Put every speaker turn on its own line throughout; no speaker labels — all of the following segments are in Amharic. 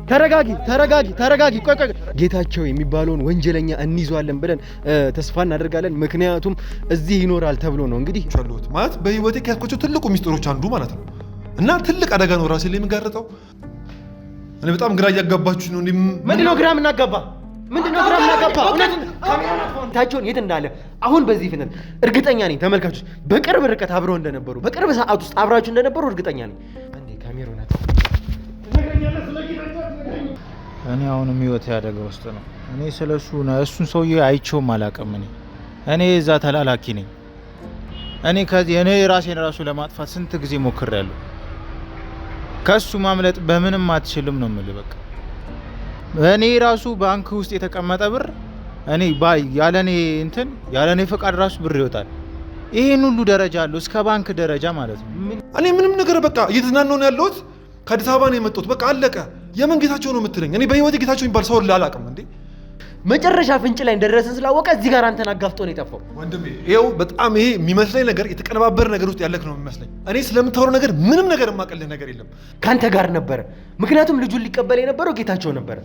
ተረጋጊ። ቆይ ጌታቸው የሚባለውን ወንጀለኛ እንይዟለን ብለን ተስፋ እናደርጋለን። ምክንያቱም እዚህ ይኖራል ተብሎ ነው እንግዲህ
ቻሉት ማለት በህይወቴ ከያዝኳቸው ትልቁ ሚስጥሮች አንዱ ማለት ነው። እና ትልቅ አደጋ ነው ራሴ ላይ የሚጋርጠው። እኔ በጣም ግራ እያጋባችሁ ነው።
ምንድነው ግራ የምናጋባ? እውነቱን ታቸውን የት እንዳለ አሁን በዚህ ፍጥነት እርግጠኛ ነኝ። ተመልካቾች በቅርብ ርቀት አብረው እንደነበሩ በቅርብ ሰዓት ውስጥ አብራችሁ እንደነበሩ እርግጠኛ ነኝ። አንዴ ካሜራውን
እኔ አሁንም ህይወት ያደገ ውስጥ ነው። እኔ ስለሱ እሱን ሰውዬ አይቼውም አላውቅም። እኔ እዛ ተላላኪ ነኝ። እኔ ራሴን ራሱ ለማጥፋት ስንት ጊዜ ሞክሬያለሁ። ከሱ ማምለጥ በምንም አትችልም ነው የምልህ። በቃ እኔ ራሱ ባንክ ውስጥ የተቀመጠ ብር ያለኔ ፈቃድ ራሱ ብር ይወጣል። ይሄን ሁሉ ደረጃ አለው እስከ ባንክ ደረጃ ማለት ነው።
እኔ ምንም ነገር በቃ እየተዝናናሁ ነው ያለሁት። ከአዲስ አበባ ነው የመጣሁት። በቃ አለቀ። የምን ጌታቸው ነው የምትለኝ? እኔ በህይወቴ ጌታቸው የሚባል ሰው አላውቅም እንዴ።
መጨረሻ ፍንጭ ላይ እንደደረስን ስላወቀ እዚህ ጋር አንተን አጋፍጦ ነው የጠፋው።
ወንድሜ ይኸው በጣም ይሄ የሚመስለኝ ነገር የተቀነባበረ ነገር ውስጥ ያለክ ነው የሚመስለኝ። እኔ ስለምታወራው ነገር ምንም ነገር የማቀልህ ነገር የለም።
ካንተ ጋር ነበረ። ምክንያቱም ልጁን ሊቀበል የነበረው ጌታቸው ነበረ።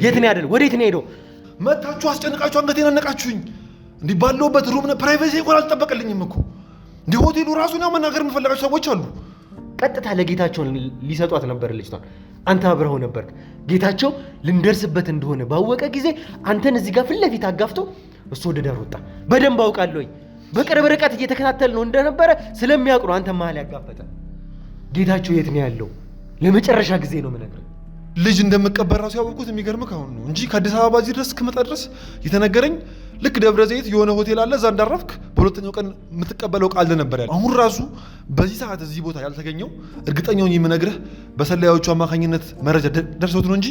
የት ነው ያደለው? ወዴት ነው ሄደው?
መታችሁ አስጨንቃችሁ አንገቴን አነቃችሁኝ። እንዲህ ባለሁበት ሩም ፕራይቬሲ እንኳን አልጠበቀልኝም እኮ። እንዲህ ሆቴሉ ራሱን ያው መናገር የምፈልጋቸው ሰዎች አሉ።
ቀጥታ ለጌታቸውን ሊሰጧት ነበር ልጅቷን። አንተ አብረኸው ነበር። ጌታቸው ልንደርስበት እንደሆነ ባወቀ ጊዜ አንተን እዚህ ጋር ፊት ለፊት አጋፍቶ እሱ ወደ ዳር ወጣ። በደንብ አውቃለሁኝ። በቅርብ ርቀት እየተከታተል ነው እንደነበረ ስለሚያውቅ ነው አንተ መሀል ያጋፈጠ። ጌታቸው የት ነው ያለው? ለመጨረሻ ጊዜ ነው የምነግርህ።
ልጅ እንደምቀበር ራሱ ያወቅሁት የሚገርምህ ካሁን ነው እንጂ ከአዲስ አበባ እዚህ ድረስ እስክመጣ ድረስ የተነገረኝ ልክ ደብረ ዘይት የሆነ ሆቴል አለ፣ እዛ እንዳረፍክ በሁለተኛው ቀን የምትቀበለው ቃል ነበር ያለው። አሁን ራሱ በዚህ ሰዓት እዚህ ቦታ ያልተገኘው እርግጠኛውን የምነግርህ በሰላዮቹ አማካኝነት መረጃ ደርሰውት ነው እንጂ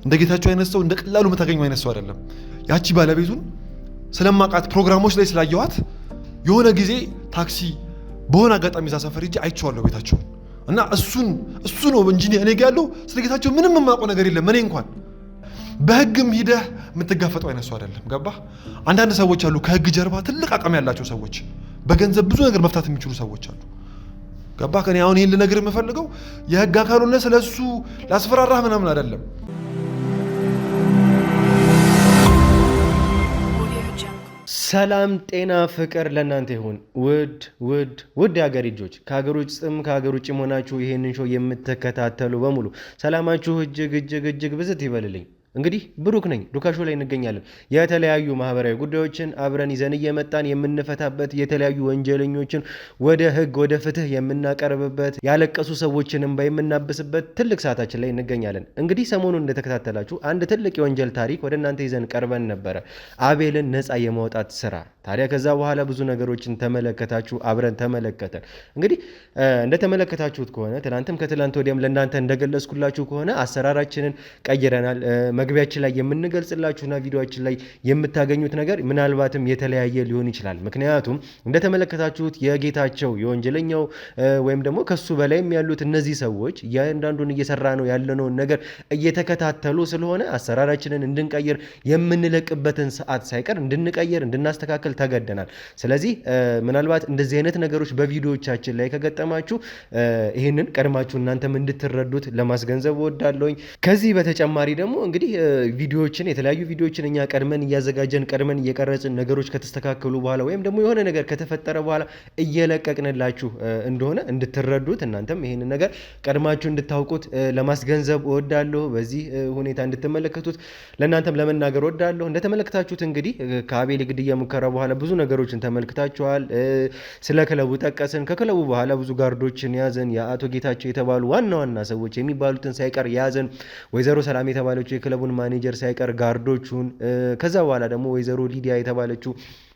እንደ ጌታቸው አይነት ሰው እንደ ቀላሉ የምታገኘው አይነት ሰው አይደለም። ያቺ ባለቤቱን ስለማውቃት ፕሮግራሞች ላይ ስላየኋት የሆነ ጊዜ ታክሲ በሆነ አጋጣሚ እዛ ሰፈር ሂጄ አይቼዋለሁ ቤታቸው እና እሱ ነው እንጂ እኔ ጋር ያለው ስለ ጌታቸው ምንም የማውቀው ነገር የለም። እኔ እንኳን በህግም ሂደህ የምትጋፈጠው አይነት ሰው አይደለም። ገባህ? አንዳንድ ሰዎች አሉ ከህግ ጀርባ ትልቅ አቅም ያላቸው ሰዎች፣ በገንዘብ ብዙ ነገር መፍታት የሚችሉ ሰዎች አሉ። ገባህ? እኔ አሁን ይህን ልነግርህ የምፈልገው የህግ አካል ሆነህ ስለሱ ላስፈራራህ ምናምን አይደለም።
ሰላም ጤና ፍቅር ለእናንተ ይሁን። ውድ የሀገር ልጆች ከሀገር ውስጥም ከሀገር ውጭም ሆናችሁ ይሄንን ሾው የምትከታተሉ በሙሉ ሰላማችሁ እጅግ ብዝት ይበልልኝ። እንግዲህ ብሩክ ነኝ። ዱካሾ ላይ እንገኛለን። የተለያዩ ማህበራዊ ጉዳዮችን አብረን ይዘን እየመጣን የምንፈታበት፣ የተለያዩ ወንጀለኞችን ወደ ህግ ወደ ፍትህ የምናቀርብበት፣ ያለቀሱ ሰዎችንም የምናብስበት ትልቅ ሰዓታችን ላይ እንገኛለን። እንግዲህ ሰሞኑን እንደተከታተላችሁ አንድ ትልቅ የወንጀል ታሪክ ወደ እናንተ ይዘን ቀርበን ነበረ፣ አቤልን ነፃ የማውጣት ስራ። ታዲያ ከዛ በኋላ ብዙ ነገሮችን ተመለከታችሁ፣ አብረን ተመለከተን። እንግዲህ እንደተመለከታችሁት ከሆነ ትናንትም ከትላንት ወዲያም ለእናንተ እንደገለጽኩላችሁ ከሆነ አሰራራችንን ቀይረናል። መግቢያችን ላይ የምንገልጽላችሁና ቪዲዮአችን ላይ የምታገኙት ነገር ምናልባትም የተለያየ ሊሆን ይችላል። ምክንያቱም እንደተመለከታችሁት የጌታቸው የወንጀለኛው ወይም ደግሞ ከሱ በላይም ያሉት እነዚህ ሰዎች እያንዳንዱን እየሰራ ነው ያለነውን ነገር እየተከታተሉ ስለሆነ አሰራራችንን እንድንቀይር የምንለቅበትን ሰዓት ሳይቀር እንድንቀይር እንድናስተካከል ተገደናል። ስለዚህ ምናልባት እንደዚህ አይነት ነገሮች በቪዲዮዎቻችን ላይ ከገጠማችሁ ይህንን ቀድማችሁ እናንተም እንድትረዱት ለማስገንዘብ እወዳለሁኝ። ከዚህ በተጨማሪ ደግሞ እንግዲህ ቪዲዮዎችን የተለያዩ ቪዲዮዎችን እኛ ቀድመን እያዘጋጀን ቀድመን እየቀረጽን ነገሮች ከተስተካከሉ በኋላ ወይም ደግሞ የሆነ ነገር ከተፈጠረ በኋላ እየለቀቅንላችሁ እንደሆነ እንድትረዱት እናንተም ይህንን ነገር ቀድማችሁ እንድታውቁት ለማስገንዘብ እወዳለሁ። በዚህ ሁኔታ እንድትመለከቱት ለእናንተም ለመናገር እወዳለሁ። እንደተመለከታችሁት እንግዲህ ከአቤል ግድያ ሙከራ በኋላ ብዙ ነገሮችን ተመልክታችኋል። ስለ ክለቡ ጠቀስን። ከክለቡ በኋላ ብዙ ጋርዶችን ያዘን። የአቶ ጌታቸው የተባሉ ዋና ሰዎች የሚባሉትን ሳይቀር ያዘን። ወይዘሮ ሰላም የተባለችው የክለቡን ማኔጀር ሳይቀር ጋርዶቹን፣ ከዛ በኋላ ደግሞ ወይዘሮ ሊዲያ የተባለችው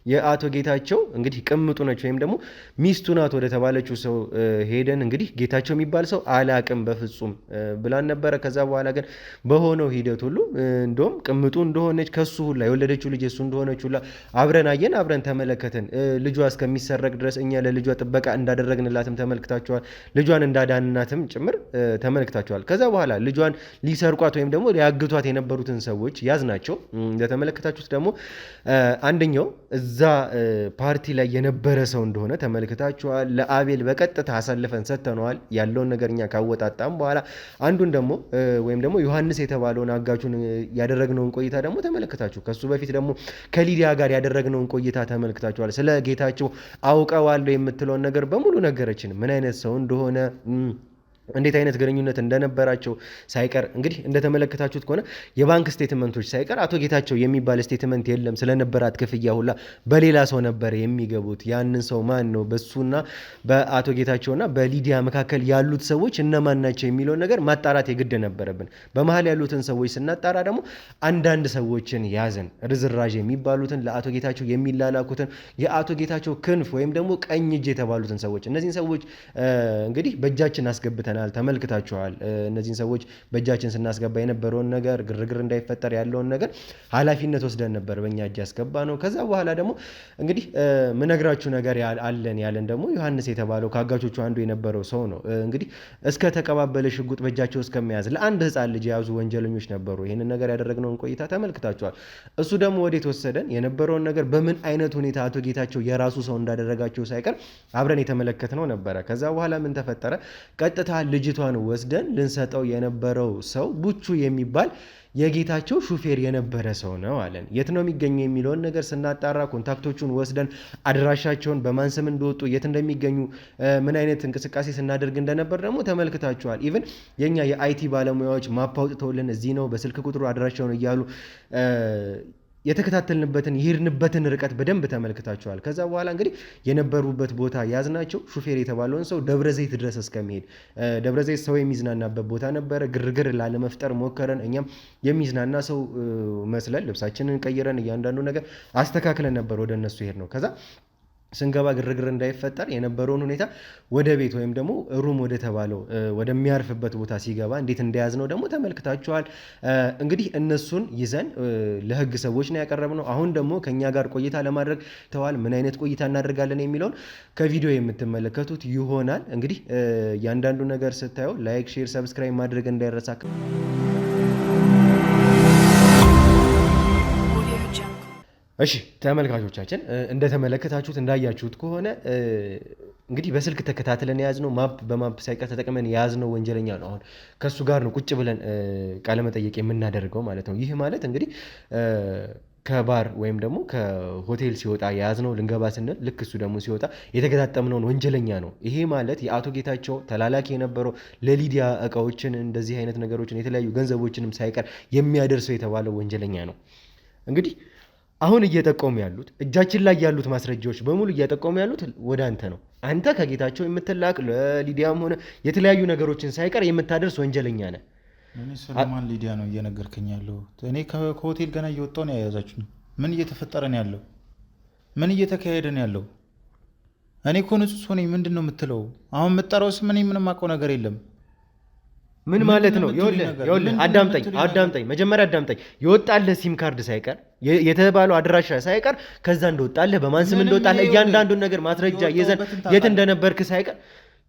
የአቶ ጌታቸው እንግዲህ ቅምጡ ነች ወይም ደግሞ ሚስቱ ናት ወደ ተባለችው ሰው ሄደን እንግዲህ ጌታቸው የሚባል ሰው አላቅም በፍጹም ብላን ነበረ። ከዛ በኋላ ግን በሆነው ሂደት ሁሉ እንደውም ቅምጡ እንደሆነች ከሱ ሁላ የወለደችው ልጅ እሱ እንደሆነች ሁላ አብረን አየን፣ አብረን ተመለከትን። ልጇ እስከሚሰረቅ ድረስ እኛ ለልጇ ጥበቃ እንዳደረግንላትም ተመልክታችኋል። ልጇን እንዳዳንናትም ጭምር ተመልክታችኋል። ከዛ በኋላ ልጇን ሊሰርቋት ወይም ደግሞ ሊያግቷት የነበሩትን ሰዎች ያዝናቸው። እንደተመለከታችሁት ደግሞ አንደኛው እዛ እዛ ፓርቲ ላይ የነበረ ሰው እንደሆነ ተመልክታችኋል። ለአቤል በቀጥታ አሳልፈን ሰጥተነዋል ያለውን ነገር እኛ ካወጣጣም በኋላ አንዱን ደግሞ ወይም ደግሞ ዮሐንስ የተባለውን አጋቹን ያደረግነውን ቆይታ ደግሞ ተመልክታችሁ ከሱ በፊት ደግሞ ከሊዲያ ጋር ያደረግነውን ቆይታ ተመልክታችኋል። ስለ ጌታቸው አውቀዋለሁ የምትለውን ነገር በሙሉ ነገረችን። ምን አይነት ሰው እንደሆነ እንዴት አይነት ግንኙነት እንደነበራቸው ሳይቀር እንግዲህ እንደተመለከታችሁት ከሆነ የባንክ ስቴትመንቶች ሳይቀር አቶ ጌታቸው የሚባል ስቴትመንት የለም። ስለነበራት ክፍያ ሁላ በሌላ ሰው ነበር የሚገቡት። ያንን ሰው ማን ነው? በሱና በአቶ ጌታቸውና በሊዲያ መካከል ያሉት ሰዎች እነማን ናቸው የሚለውን ነገር ማጣራት የግድ ነበረብን። በመሀል ያሉትን ሰዎች ስናጣራ ደግሞ አንዳንድ ሰዎችን ያዘን። ርዝራዥ የሚባሉትን ለአቶ ጌታቸው የሚላላኩትን የአቶ ጌታቸው ክንፍ ወይም ደግሞ ቀኝ እጅ የተባሉትን ሰዎች እነዚህን ሰዎች እንግዲህ በእጃችን አስገብተናል። ተመልክታችኋል። እነዚህን ሰዎች በእጃችን ስናስገባ የነበረውን ነገር ግርግር እንዳይፈጠር ያለውን ነገር ኃላፊነት ወስደን ነበር በእኛ እጅ ያስገባ ነው። ከዛ በኋላ ደግሞ እንግዲህ ምነግራችሁ ነገር አለን ያለን ደግሞ ዮሐንስ የተባለው ከአጋቾቹ አንዱ የነበረው ሰው ነው። እንግዲህ እስከ ተቀባበለ ሽጉጥ በእጃቸው እስከመያዝ ለአንድ ሕፃን ልጅ የያዙ ወንጀለኞች ነበሩ። ይህንን ነገር ያደረግነውን ቆይታ ተመልክታችኋል። እሱ ደግሞ ወዴት ወሰደን? የነበረውን ነገር በምን አይነት ሁኔታ አቶ ጌታቸው የራሱ ሰው እንዳደረጋቸው ሳይቀር አብረን የተመለከትነው ነበረ። ከዛ በኋላ ምን ተፈጠረ? ቀጥታ ልጅቷን ወስደን ልንሰጠው የነበረው ሰው ቡቹ የሚባል የጌታቸው ሹፌር የነበረ ሰው ነው አለን። የት ነው የሚገኘው የሚለውን ነገር ስናጣራ ኮንታክቶቹን ወስደን አድራሻቸውን በማን ስም እንደወጡ የት እንደሚገኙ ምን አይነት እንቅስቃሴ ስናደርግ እንደነበር ደግሞ ተመልክታችኋል። ኢቭን የኛ የአይቲ ባለሙያዎች ማፕ አውጥተውልን እዚህ ነው በስልክ ቁጥሩ አድራሻውን እያሉ የተከታተልንበትን የሄድንበትን ርቀት በደንብ ተመልክታችኋል። ከዛ በኋላ እንግዲህ የነበሩበት ቦታ ያዝናቸው። ሹፌር የተባለውን ሰው ደብረ ዘይት ድረስ እስከሚሄድ ደብረ ዘይት ሰው የሚዝናናበት ቦታ ነበረ። ግርግር ላለመፍጠር ሞከረን። እኛም የሚዝናና ሰው መስለን ልብሳችንን ቀይረን እያንዳንዱ ነገር አስተካክለን ነበር ወደ እነሱ ሄድ ነው። ከዛ ስንገባ ግርግር እንዳይፈጠር የነበረውን ሁኔታ ወደ ቤት ወይም ደግሞ ሩም ወደ ተባለው ወደሚያርፍበት ቦታ ሲገባ እንዴት እንደያዝነው ደግሞ ተመልክታችኋል። እንግዲህ እነሱን ይዘን ለሕግ ሰዎች ነው ያቀረብነው። አሁን ደግሞ ከኛ ጋር ቆይታ ለማድረግ ተዋል። ምን አይነት ቆይታ እናደርጋለን የሚለውን ከቪዲዮ የምትመለከቱት ይሆናል። እንግዲህ እያንዳንዱ ነገር ስታየው ላይክ፣ ሼር፣ ሰብስክራይብ ማድረግ እንዳይረሳ። እሺ ተመልካቾቻችን እንደተመለከታችሁት እንዳያችሁት ከሆነ እንግዲህ በስልክ ተከታትለን የያዝነው በማፕ ሳይቀር ተጠቅመን የያዝነው ወንጀለኛ ነው። አሁን ከእሱ ጋር ነው ቁጭ ብለን ቃለመጠየቅ የምናደርገው ማለት ነው። ይህ ማለት እንግዲህ ከባር ወይም ደግሞ ከሆቴል ሲወጣ የያዝነው ልንገባ ስንል ልክ እሱ ደግሞ ሲወጣ የተገጣጠምነውን ወንጀለኛ ነው። ይሄ ማለት የአቶ ጌታቸው ተላላኪ የነበረው ለሊዲያ እቃዎችን እንደዚህ አይነት ነገሮችን የተለያዩ ገንዘቦችንም ሳይቀር የሚያደርሰው የተባለው ወንጀለኛ ነው። እንግዲህ አሁን እየጠቆሙ ያሉት እጃችን ላይ ያሉት ማስረጃዎች በሙሉ እየጠቆሙ ያሉት ወደ አንተ ነው። አንተ ከጌታቸው የምትላክ ለሊዲያም ሆነ የተለያዩ ነገሮችን ሳይቀር የምታደርስ ወንጀለኛ ነህ።
እኔ ስለማን ሊዲያ ነው እየነገርከኝ ያለው? እኔ ከሆቴል ገና እየወጣሁ ነው የያዛችሁ። ምን እየተፈጠረ ነው ያለው? ምን እየተካሄደ ነው ያለው? እኔ እኮ ንጹህ ሰው ነኝ። ምንድን ነው የምትለው? አሁን የምጠራው ስም እኔ ምንም አውቀው ነገር የለም።
ምን ማለት ነው? ይኸውልህ አዳምጠኝ፣ መጀመሪያ አዳምጠኝ። የወጣልህ ሲም ካርድ ሳይቀር የተባለው አድራሻ ሳይቀር ከዛ እንደወጣልህ በማን ስም እንደወጣልህ እያንዳንዱን ነገር ማስረጃ ይዘን የት እንደነበርክ ሳይቀር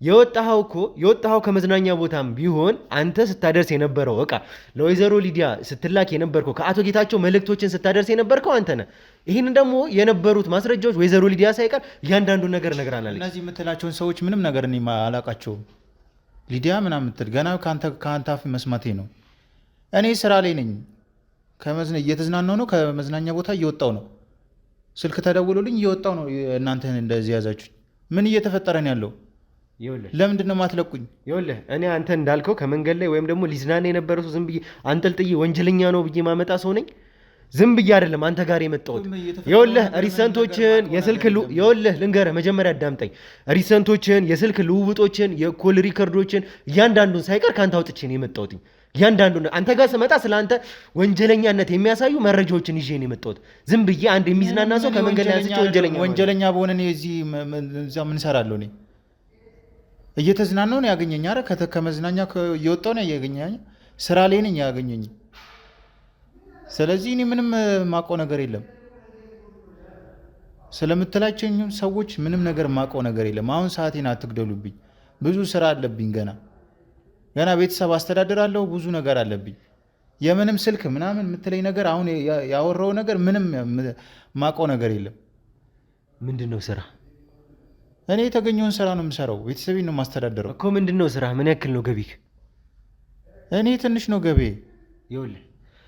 የወጣኸው ከመዝናኛ ቦታም ቢሆን አንተ ስታደርስ የነበረው እቃ ለወይዘሮ ሊዲያ ስትላክ የነበርከው ከአቶ ጌታቸው መልእክቶችን ስታደርስ የነበርከው አንተ ነህ። ይህንን ደግሞ የነበሩት ማስረጃዎች ወይዘሮ ሊዲያ ሳይቀር እያንዳንዱን ነገር ነግራናለች።
እነዚህ የምትላቸውን ሰዎች ምንም ነገር እኔ አላውቃቸውም። ሊዲያ ምናምን የምትል ገና ከአንተ አፍ መስማቴ ነው። እኔ ስራ ላይ ነኝ። እየተዝናናው ነው። ከመዝናኛ ቦታ እየወጣው ነው። ስልክ ተደውሎልኝ እየወጣው ነው። እናንተ እንደዚህ ያዛችሁኝ። ምን እየተፈጠረ ነው ያለው? ለምንድን ነው ማትለቁኝ?
ይኸውልህ እኔ አንተ እንዳልከው ከመንገድ ላይ ወይም ደግሞ ሊዝናና የነበረ ሰው ዝም ብዬ አንጠልጥዬ ወንጀለኛ ነው ብዬ ማመጣ ሰው ነኝ? ዝም ብዬ አይደለም አንተ ጋር የመጣሁት። ይኸውልህ ሪሰንቶችን የስልክ ይኸውልህ ልንገርህ፣ መጀመሪያ አዳምጠኝ። ሪሰንቶችን፣ የስልክ ልውውጦችን፣ የኮል ሪከርዶችን እያንዳንዱን ሳይቀር ከአንተ አውጥቼ ነው የመጣሁት። እያንዳንዱን አንተ ጋር ስመጣ ስለ አንተ ወንጀለኛነት የሚያሳዩ መረጃዎችን ይዤ ነው የመጣሁት። ዝም ብዬ አንድ የሚዝናና ሰው ከመንገድ ላይ አንስቼ
ወንጀለኛ በሆነ እኔ እዚህ ምን እሰራለሁ? እኔ እየተዝናናሁ ነው ያገኘኝ። ኧረ ከመዝናኛ እየወጣሁ ነው ያገኘኝ። ስራ ላይ ነኝ ያገኘኝ። ስለዚህ እኔ ምንም ማውቀው ነገር የለም። ስለምትላቸው ሰዎች ምንም ነገር ማውቀው ነገር የለም። አሁን ሰዓቴን አትግደሉብኝ። ብዙ ስራ አለብኝ። ገና ቤተሰብ አስተዳድራለሁ። ብዙ ነገር አለብኝ። የምንም ስልክ ምናምን የምትለኝ ነገር አሁን ያወራው ነገር ምንም ማውቀው ነገር የለም።
ምንድነው ስራ?
እኔ የተገኘውን ስራ ነው የምሰራው። ቤተሰቤን ነው የማስተዳደረው
እኮ። ምንድነው ስራ? ምን ያክል ነው ገቢህ?
እኔ ትንሽ ነው ገቢ።
ይኸውልህ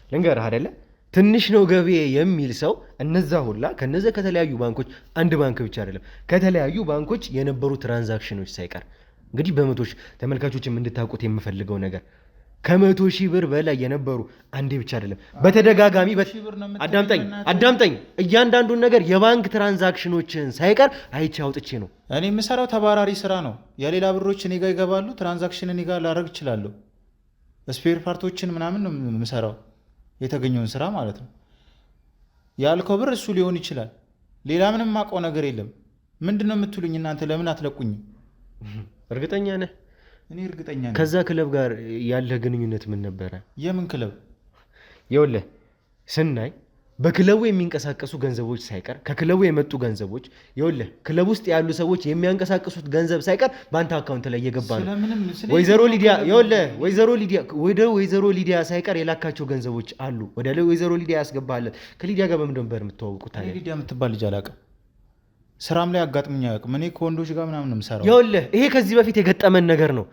ልንገርህ አይደለ፣ ትንሽ ነው ገቢ የሚል ሰው እነዛ ሁላ ከነዛ ከተለያዩ ባንኮች፣ አንድ ባንክ ብቻ አይደለም ከተለያዩ ባንኮች የነበሩ ትራንዛክሽኖች ሳይቀር እንግዲህ በመቶች ተመልካቾችም እንድታውቁት የምፈልገው ነገር ከ100,000 ብር በላይ የነበሩ አንዴ ብቻ አይደለም በተደጋጋሚ አዳምጠኝ እያንዳንዱን ነገር የባንክ ትራንዛክሽኖችን ሳይቀር አይቼ አውጥቼ ነው።
እኔ የምሰራው ተባራሪ ስራ ነው። የሌላ ብሮች እኔ ጋር ይገባሉ፣ ትራንዛክሽን እኔ ጋር ላደርግ እችላለሁ። ስፔር ፓርቶችን ምናምን ነው የምሰራው፣ የተገኘውን ስራ ማለት ነው። ያልከው ብር እሱ ሊሆን ይችላል። ሌላ ምንም የማውቀው ነገር የለም። ምንድን ነው የምትሉኝ እናንተ? ለምን አትለቁኝም?
እርግጠኛ ነህ?
እኔ እርግጠኛ ነኝ።
ከዛ ክለብ ጋር ያለ ግንኙነት ምን ነበረ?
የምን ክለብ?
ይኸውልህ ስናይ በክለቡ የሚንቀሳቀሱ ገንዘቦች ሳይቀር ከክለቡ የመጡ ገንዘቦች ይኸውልህ ክለብ ውስጥ ያሉ ሰዎች የሚያንቀሳቀሱት ገንዘብ ሳይቀር በአንተ አካውንት ላይ እየገባ ነው። ወይዘሮ ሊዲያ ሳይቀር የላካቸው ገንዘቦች አሉ። ወደ ወይዘሮ ሊዲያ ያስገባለት። ከሊዲያ ጋር በምን ነበር የምትዋወቁት?
ሊዲያ የምትባል ልጅ አላውቅም። ስራም ላይ አጋጥሞኝ አያውቅም። እኔ ከወንዶች ጋር ምናምን ነው የምሰራው።
ይኸውልህ ይሄ ከዚህ በፊት የገጠመን ነገር ነው።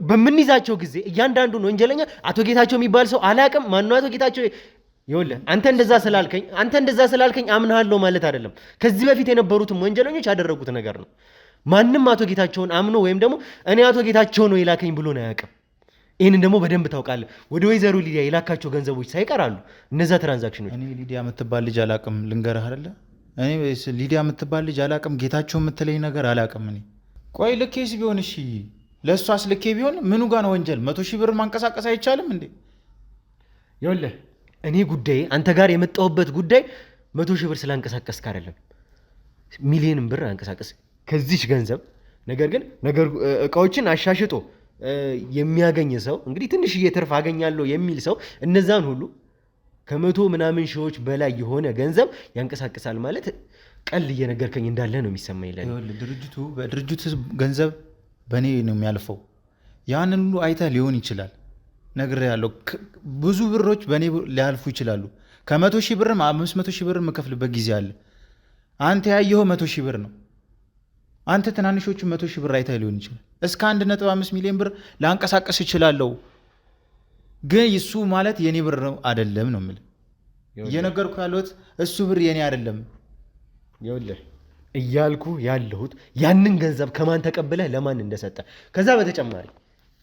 በምንይዛቸው ጊዜ እያንዳንዱን ወንጀለኛ አቶ ጌታቸው የሚባል ሰው አላውቅም። ማነው አቶ ጌታቸው? ይኸውልህ አንተ እንደዛ ስላልከኝ አምናለሁ ማለት አይደለም። ከዚህ በፊት የነበሩትም ወንጀለኞች ያደረጉት ነገር ነው። ማንም አቶ ጌታቸውን አምኖ ወይም ደግሞ እኔ አቶ ጌታቸው ነው የላከኝ ብሎ ነው አያውቅም። ይህንን ደግሞ በደንብ ታውቃለህ። ወደ ወይዘሮ ሊዲያ የላካቸው ገንዘቦች ሳይቀራሉ እነዛ ትራንዛክሽኖች።
እኔ ሊዲያ የምትባል ልጅ አላውቅም። ልንገርህ አይደለ እኔ ሊዲያ የምትባል ልጅ አላውቅም። ጌታቸው የምትለኝ ነገር አላውቅም። እኔ ቆይ ልኬስ ቢሆን እሺ፣ ለእሷስ ልኬ ቢሆን ምኑ ጋር ነው ወንጀል? 100,000 ብር ማንቀሳቀስ አይቻልም እንዴ?
ይኸውልህ እኔ ጉዳይ አንተ ጋር የመጣሁበት ጉዳይ 100,000 ብር ስላንቀሳቀስክ አይደለም፣ ሚሊዮንም ብር አንቀሳቀስ ከዚች ገንዘብ። ነገር ግን እቃዎችን አሻሽጦ የሚያገኝ ሰው እንግዲህ ትንሽዬ ትርፍ አገኛለሁ የሚል ሰው እነዛን ሁሉ ከ100 ምናምን ሺዎች በላይ የሆነ ገንዘብ ያንቀሳቅሳል ማለት ቀል እየነገርከኝ እንዳለ ነው የሚሰማኝ።
በድርጅቱ ገንዘብ በእኔ ነው የሚያልፈው። ያንን ሁሉ አይተህ ሊሆን ይችላል ነግሬሃለሁ። ብዙ ብሮች በእኔ ሊያልፉ ይችላሉ። ከ100,000 ብርም 500,000 ብር የምከፍልበት ጊዜ አለ። አንተ ያየኸው 100,000 ብር ነው። አንተ ትናንሾቹ 100,000 ብር አይተህ ሊሆን ይችላል። እስከ 1.5 ሚሊዮን ብር ላንቀሳቀስ እችላለሁ። ግን እሱ ማለት የኔ ብር ነው አይደለም ነው የምልህ። እየነገርኩህ ያለሁት እሱ ብር የኔ አይደለም።
ይኸውልህ እያልኩ ያለሁት ያንን ገንዘብ ከማን ተቀብለህ ለማን እንደሰጠ ከዛ በተጨማሪ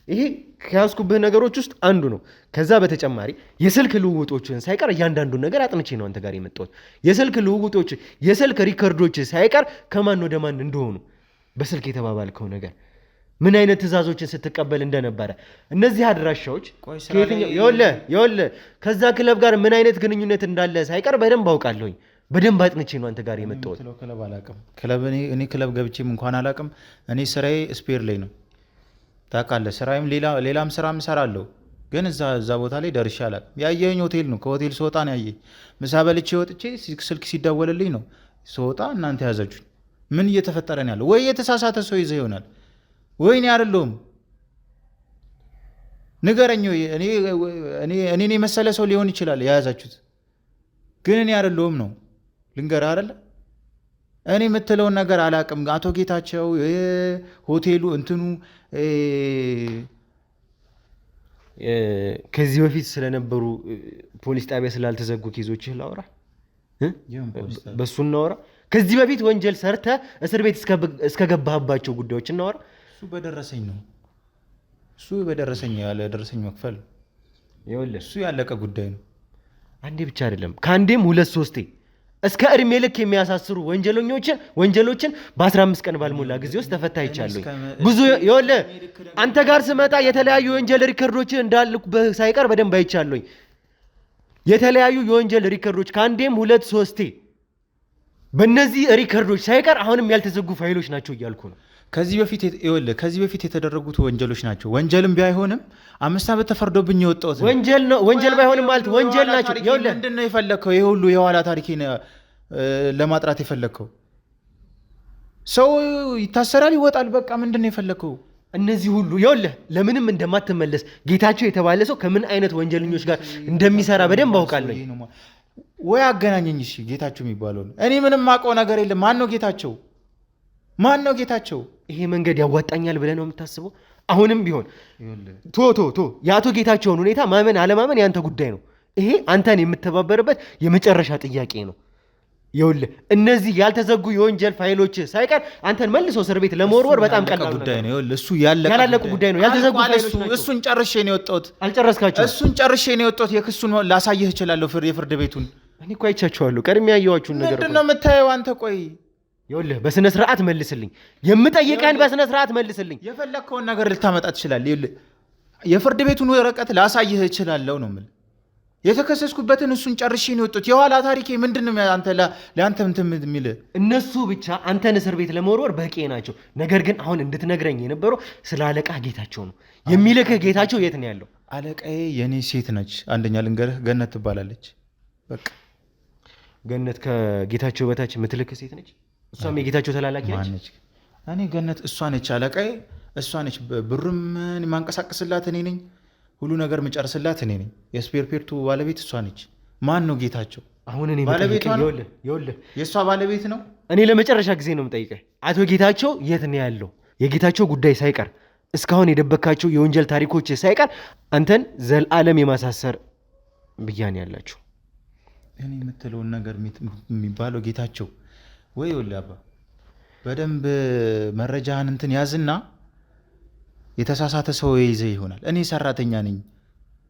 ይሄ ከያዝኩብህ ነገሮች ውስጥ አንዱ ነው። ከዛ በተጨማሪ የስልክ ልውውጦችን ሳይቀር እያንዳንዱን ነገር አጥንቼ ነው አንተ ጋር የመጣሁት። የስልክ ልውውጦች፣ የስልክ ሪከርዶች ሳይቀር ከማን ወደ ማን እንደሆኑ በስልክ የተባባልከው ነገር ምን አይነት ትዕዛዞችን ስትቀበል እንደነበረ እነዚህ አድራሻዎች ይኸውልህ ከዛ ክለብ ጋር ምን አይነት ግንኙነት እንዳለ ሳይቀር በደንብ አውቃለሁኝ። በደንብ አጥንቼ ነው አንተ ጋር የመጣሁት።
እኔ ክለብ ገብቼም እንኳን አላውቅም። እኔ ስራዬ ስፔር ላይ ነው ታውቃለህ። ስራዬም ሌላም ስራ እሰራለሁ፣ ግን እዛ ቦታ ላይ ደርሼ አላውቅም። ያየኸኝ ሆቴል ነው። ከሆቴል ስወጣ ነው ያየኸኝ። ምሳ በልቼ ወጥቼ ስልክ ሲደወልልኝ ነው ስወጣ እናንተ ያዛችሁኝ። ምን እየተፈጠረ ነው ያለው? ወይ የተሳሳተ ሰው ይዘህ ይሆናል ወይ እኔ አይደለሁም። ንገረኝ። እኔን የመሰለ ሰው ሊሆን ይችላል የያዛችሁት፣ ግን እኔ አይደለሁም ነው ልንገርህ አይደለ። እኔ የምትለውን ነገር አላውቅም። አቶ ጌታቸው ሆቴሉ እንትኑ
ከዚህ በፊት ስለነበሩ ፖሊስ ጣቢያ ስላልተዘጉ ኬዞችህ ላውራ፣ በሱ እናወራ። ከዚህ በፊት ወንጀል ሰርተህ እስር ቤት እስከገባህባቸው ጉዳዮች እናወራ።
እሱ በደረሰኝ ነው። እሱ በደረሰኝ ያለ ደረሰኝ መክፈል እሱ ያለቀ ጉዳይ ነው።
አንዴ ብቻ አይደለም ከአንዴም 2-3 እስከ እድሜ ልክ የሚያሳስሩ ወንጀሎችን በ15 ቀን ባልሞላ ጊዜ ውስጥ ተፈታ ይቻለሁ። ብዙ ይኸውልህ አንተ ጋር ስመጣ የተለያዩ የወንጀል ሪከርዶችን እንዳሉ ሳይቀር በደንብ አይቻለሁኝ። የተለያዩ የወንጀል ሪከርዶች ከአንዴም 2-3 በእነዚህ ሪከርዶች ሳይቀር አሁንም ያልተዘጉ ፋይሎች ናቸው እያልኩ ነው።
ከዚህ በፊት የተደረጉት ወንጀሎች ናቸው። ወንጀልም ቢሆንም 5 ዓመት ተፈርዶብኝ የወጣሁት
ወንጀል ነው። ወንጀል ባይሆንም ማለት ወንጀል ናቸው።
ይኸውልህ ምንድን ነው የፈለግከው? ይሄ ሁሉ የኋላ ታሪኬን ለማጥራት የፈለግከው? ሰው ይታሰራል፣ ይወጣል። በቃ ምንድን ነው የፈለግከው?
እነዚህ ሁሉ ይኸውልህ ለምንም እንደማትመለስ ጌታቸው የተባለ ሰው ከምን አይነት ወንጀለኞች ጋር እንደሚሰራ በደንብ አውቃለሁ።
ወይ አገናኘኝ። እሺ ጌታቸው የሚባለው እኔ ምንም ማውቀው ነገር የለም። ማን ነው ጌታቸው? ማን ነው ጌታቸው?
ይሄ መንገድ ያዋጣኛል ብለህ ነው የምታስበው? አሁንም ቢሆን ቶ የአቶ ጌታቸውን ሁኔታ ማመን አለማመን ያንተ ጉዳይ ነው። ይሄ አንተን የምተባበርበት የመጨረሻ ጥያቄ ነው። ይኸውልህ እነዚህ ያልተዘጉ የወንጀል ፋይሎች ሳይቀር አንተን መልሶ እስር ቤት ለመወርወር በጣም ቀላል
ጉዳይ ነው። ይኸውልህ እሱ
ያላለቁ ጉዳይ ነው። ያልተዘጉ ፋይሎች ናቸው።
እሱን ጨርሼ ነው የወጣሁት።
አልጨረስካቸውም?
እሱን ጨርሼ ነው የወጣሁት። የክሱን ላሳየህ እችላለሁ። የፍርድ ቤቱን
እኔ እኮ አይቻቸዋለሁ። ቀድሜ ያየኋችሁን ነገር
ምንድን ነው የምታየው አንተ? ቆይ
ይኸውልህ በስነ ስርዓት መልስልኝ። የምጠይቀህን በስነ ስርዓት መልስልኝ።
የፈለግከውን ነገር ልታመጣ ትችላለህ። ይኸውልህ የፍርድ ቤቱን ወረቀት ላሳይህ እችላለሁ ነው የምልህ። የተከሰስኩበትን እሱን ጨርሼ ነው የወጡት። የኋላ ታሪኬ ምንድን ነው ለአንተ እንትን የሚልህ?
እነሱ ብቻ አንተን እስር ቤት ለመወርወር በቂ ናቸው። ነገር ግን አሁን እንድትነግረኝ የነበረው ስለ አለቃህ ጌታቸው ነው። የሚልክህ ጌታቸው የት ነው ያለው?
አለቃዬ የኔ ሴት ነች። አንደኛ ልንገርህ፣ ገነት ትባላለች። በቃ
ገነት ከጌታቸው በታች የምትልክ ሴት ነች። እሷም የጌታቸው ተላላኪ ነች።
እኔ ገነት እሷ ነች አለቃዬ፣ እሷ ነች። ብርም የማንቀሳቀስላት እኔ ነኝ። ሁሉ ነገር የምጨርስላት እኔ ነኝ። የስፔር ፔርቱ ባለቤት እሷ ነች። ማን ነው ጌታቸው?
አሁን እኔ
ባለቤቷ ነው።
ይኸውልህ
የእሷ ባለቤት ነው።
እኔ ለመጨረሻ ጊዜ ነው የምጠይቀህ፣ አቶ ጌታቸው የት ነው ያለው? የጌታቸው ጉዳይ ሳይቀር እስካሁን የደበካቸው የወንጀል ታሪኮች ሳይቀር አንተን ዘላለም የማሳሰር ብያኔ ያላቸው።
እኔ የምትለውን ነገር የሚባለው ጌታቸው ወይ ይኸውልህ አባ፣ በደንብ መረጃህን እንትን ያዝና የተሳሳተ ሰው ይዘህ ይሆናል። እኔ ሰራተኛ ነኝ።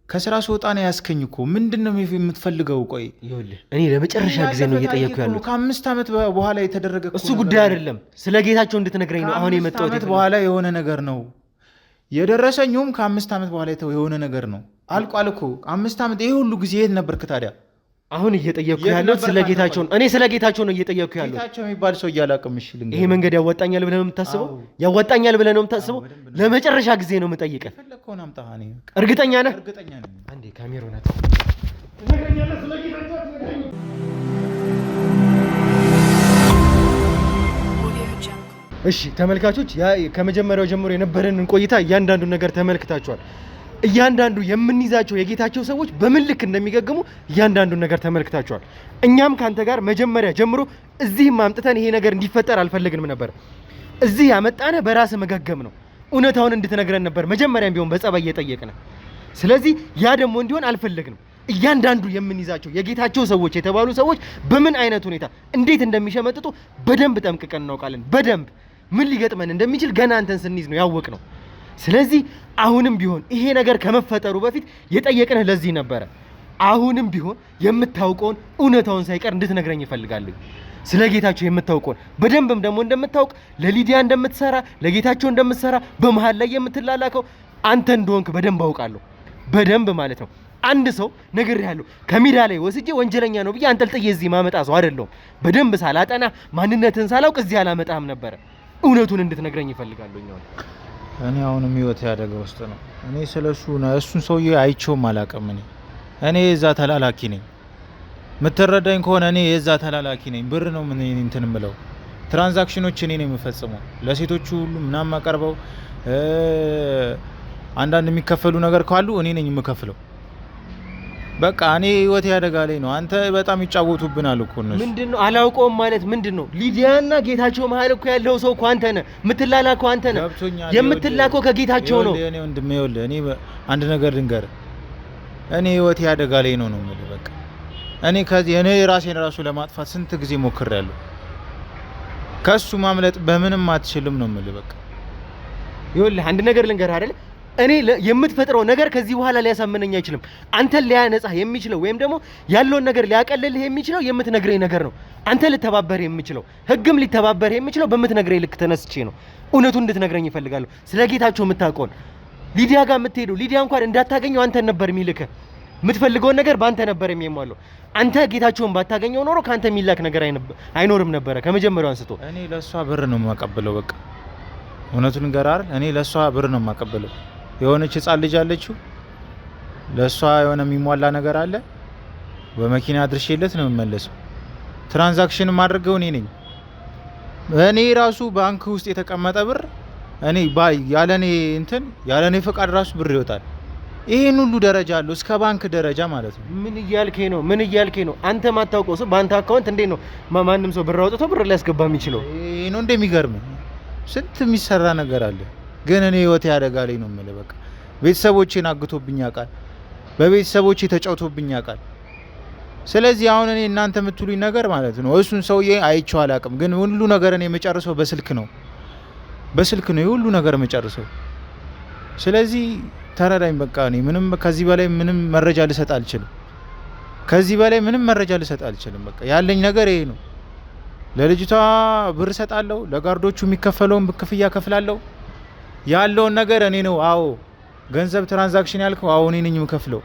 ከስራ ስወጣ ነው ያስከኝ እኮ። ምንድን ነው የምትፈልገው? ቆይ
ይኸውልህ እኔ ለመጨረሻ ጊዜ ነው እየጠየኩ ያለው።
ከ5 ዓመት በኋላ የተደረገ
እሱ ጉዳይ አይደለም። ስለ ጌታቸው እንድትነግረኝ ነው አሁን የመጣሁት።
ከ5 ዓመት በኋላ የሆነ ነገር ነው የደረሰኝም። ከ5 ዓመት በኋላ የሆነ ነገር ነው። አልቋል እኮ 5 ዓመት። ይሄ ሁሉ ጊዜ የት ነበርክ ታዲያ?
አሁን እየጠየኩ ያለው ስለ ጌታቸው ነው። እኔ ስለ ጌታቸው ነው እየጠየኩ ያለው።
ጌታቸው የሚባል ሰው እያላቅም። እሺ ልንገርህ፣
ይሄ መንገድ ያዋጣኛል ብለህ ነው የምታስበው? ያዋጣኛል ብለህ ነው የምታስበው? ለመጨረሻ ጊዜ ነው የምጠይቀህ።
ፈለግከውን አምጣ።
እርግጠኛ ነህ?
እርግጠኛ ነኝ።
አንዴ ካሜራውን እሺ ተመልካቾች፣ ከመጀመሪያው ጀምሮ የነበረንን ቆይታ እያንዳንዱን ነገር ተመልክታችኋል። እያንዳንዱ የምንይዛቸው የጌታቸው ሰዎች በምን ልክ እንደሚገግሙ እያንዳንዱን ነገር ተመልክታችኋል። እኛም ካንተ ጋር መጀመሪያ ጀምሮ እዚህም አምጥተን ይሄ ነገር እንዲፈጠር አልፈለግንም ነበር። እዚህ ያመጣነ በራስ መገገም ነው። እውነታውን እንድትነግረን ነበር መጀመሪያም ቢሆን በጸባይ እየጠየቅን። ስለዚህ ያ ደግሞ እንዲሆን አልፈለግንም። እያንዳንዱ የምንይዛቸው የጌታቸው ሰዎች የተባሉ ሰዎች በምን አይነት ሁኔታ እንዴት እንደሚሸመጥጡ በደንብ ጠንቅቀን እናውቃለን። በደንብ ምን ሊገጥመን እንደሚችል ገና አንተን ስንይዝ ነው ያወቅነው። ስለዚህ አሁንም ቢሆን ይሄ ነገር ከመፈጠሩ በፊት የጠየቅንህ ለዚህ ነበረ። አሁንም ቢሆን የምታውቀውን እውነታውን ሳይቀር እንድትነግረኝ እፈልጋለሁ። ስለ ጌታቸው የምታውቀውን በደንብም ደግሞ እንደምታውቅ ለሊዲያ እንደምትሰራ ለጌታቸው እንደምትሰራ በመሃል ላይ የምትላላከው አንተ እንደሆንክ በደንብ አውቃለሁ። በደንብ ማለት ነው። አንድ ሰው ነግሬሃለሁ፣ ከሜዳ ላይ ወስጄ ወንጀለኛ ነው ብዬ አንጠልጥዬ እዚህ ማመጣ ሰው አይደለሁም። በደንብ ሳላጠና ማንነትን ሳላውቅ እዚህ አላመጣህም ነበረ። እውነቱን እንድትነግረኝ እፈልጋለሁ።
እኔ አሁንም ህይወት ያደገ ውስጥ ነው። እኔ ስለሱ እሱን ሰውዬ አይቼውም አላውቅም። እኔ የዛ ተላላኪ ነኝ። የምትረዳኝ ከሆነ እኔ የዛ ተላላኪ ነኝ። ብር ነው ምን እንትን የምለው ትራንዛክሽኖች እኔ ነኝ የምፈጽመው። ለሴቶቹ ሁሉ ምናምን የማቀርበው አንዳንድ የሚከፈሉ ነገር ካሉ እኔ ነኝ የምከፍለው። በቃ እኔ ህይወት ያደጋ ላይ ነው። አንተ በጣም ይጫወቱብናል እኮ እነሱ።
ምንድነው አላውቀውም ማለት ምንድነው? ሊዲያና ጌታቸው መሀል እኮ ያለው ሰው እኮ አንተ ነህ። የምትላላከው አንተ ነህ። የምትላከው ከጌታቸው ነው።
እኔ ወንድሜ ይኸውልህ፣ እኔ አንድ ነገር ልንገርህ፣ እኔ ህይወት ያደጋ ላይ ነው የምልህ። በቃ እኔ ከዚህ እኔ ራሴን ራሱ ለማጥፋት ስንት ጊዜ ሞክሬያለሁ። ከሱ ማምለጥ በምንም አትችልም ነው የምልህ። በቃ
ይኸውልህ አንድ ነገር ልንገርህ አይደል? እኔ የምትፈጥረው ነገር ከዚህ በኋላ ሊያሳምነኝ አይችልም። አንተን ሊያነጻህ የሚችለው ወይም ደግሞ ያለውን ነገር ሊያቀልልህ የሚችለው የምትነግረኝ ነገር ነው። አንተ ልተባበር የምችለው ህግም ሊተባበር የሚችለው በምትነግረኝ ልክ ተነስቼ ነው። እውነቱን እንድትነግረኝ ይፈልጋለሁ። ስለ ጌታቸው የምታውቀውን ሊዲያ ጋር የምትሄደው ሊዲያ እንኳን እንዳታገኘው አንተን ነበር የሚልክህ። የምትፈልገውን ነገር በአንተ ነበር የሚሟለው። አንተ ጌታቸውን ባታገኘው ኖሮ ከአንተ የሚላክ ነገር አይኖርም ነበረ ከመጀመሪያው አንስቶ።
እኔ ለእሷ ብር ነው የማቀብለው። በቃ እውነቱን ንገራር፣ እኔ ለእሷ ብር ነው የማቀብለው። የሆነች ህጻን ልጅ አለችው፣ ለእሷ የሆነ የሚሟላ ነገር አለ። በመኪና አድርሼለት ነው የምመለሰው። ትራንዛክሽን ማድረገው እኔ ነኝ። እኔ ራሱ ባንክ ውስጥ የተቀመጠ ብር እኔ ያለኔ ፈቃድ ራሱ ብር ይወጣል። ይሄን ሁሉ ደረጃ አለው እስከ ባንክ ደረጃ ማለት ነው።
ምን እያልከኝ ነው? ምን እያልከኝ ነው? አንተ ማታውቀው ሰው በአንተ አካውንት እንዴት ነው ማንም ሰው ብር አውጥቶ ብር ሊያስገባ የሚችለው?
ይሄ ነው እንደሚገርም ስንት የሚሰራ ነገር አለ። ግን እኔ ህይወቴ አደጋ ላይ ነው የምልህ። በቃ ቤተሰቦቼን አግቶብኝ ያውቃል፣ በቤተሰቦቼ ተጫውቶብኝ ያውቃል። ስለዚህ አሁን እኔ እናንተ የምትሉኝ ነገር ማለት ነው እሱን ሰውዬ አይቼው አላውቅም፣ ግን ሁሉ ነገር እኔ የምጨርሰው በስልክ ነው ሁሉ ነገር የምጨርሰው። ስለዚህ ተረዳኝ በቃ። እኔ ምንም ከዚህ በላይ ምንም መረጃ ልሰጥ አልችልም። በቃ ያለኝ ነገር ይሄ ነው። ለልጅቷ ብር እሰጣለሁ፣ ለጋርዶቹ የሚከፈለውን ክፍያ ከፍላለሁ። ያለውን ነገር እኔ ነው። አዎ ገንዘብ ትራንዛክሽን ያልከው አዎ እኔ ነኝ የምከፍለው።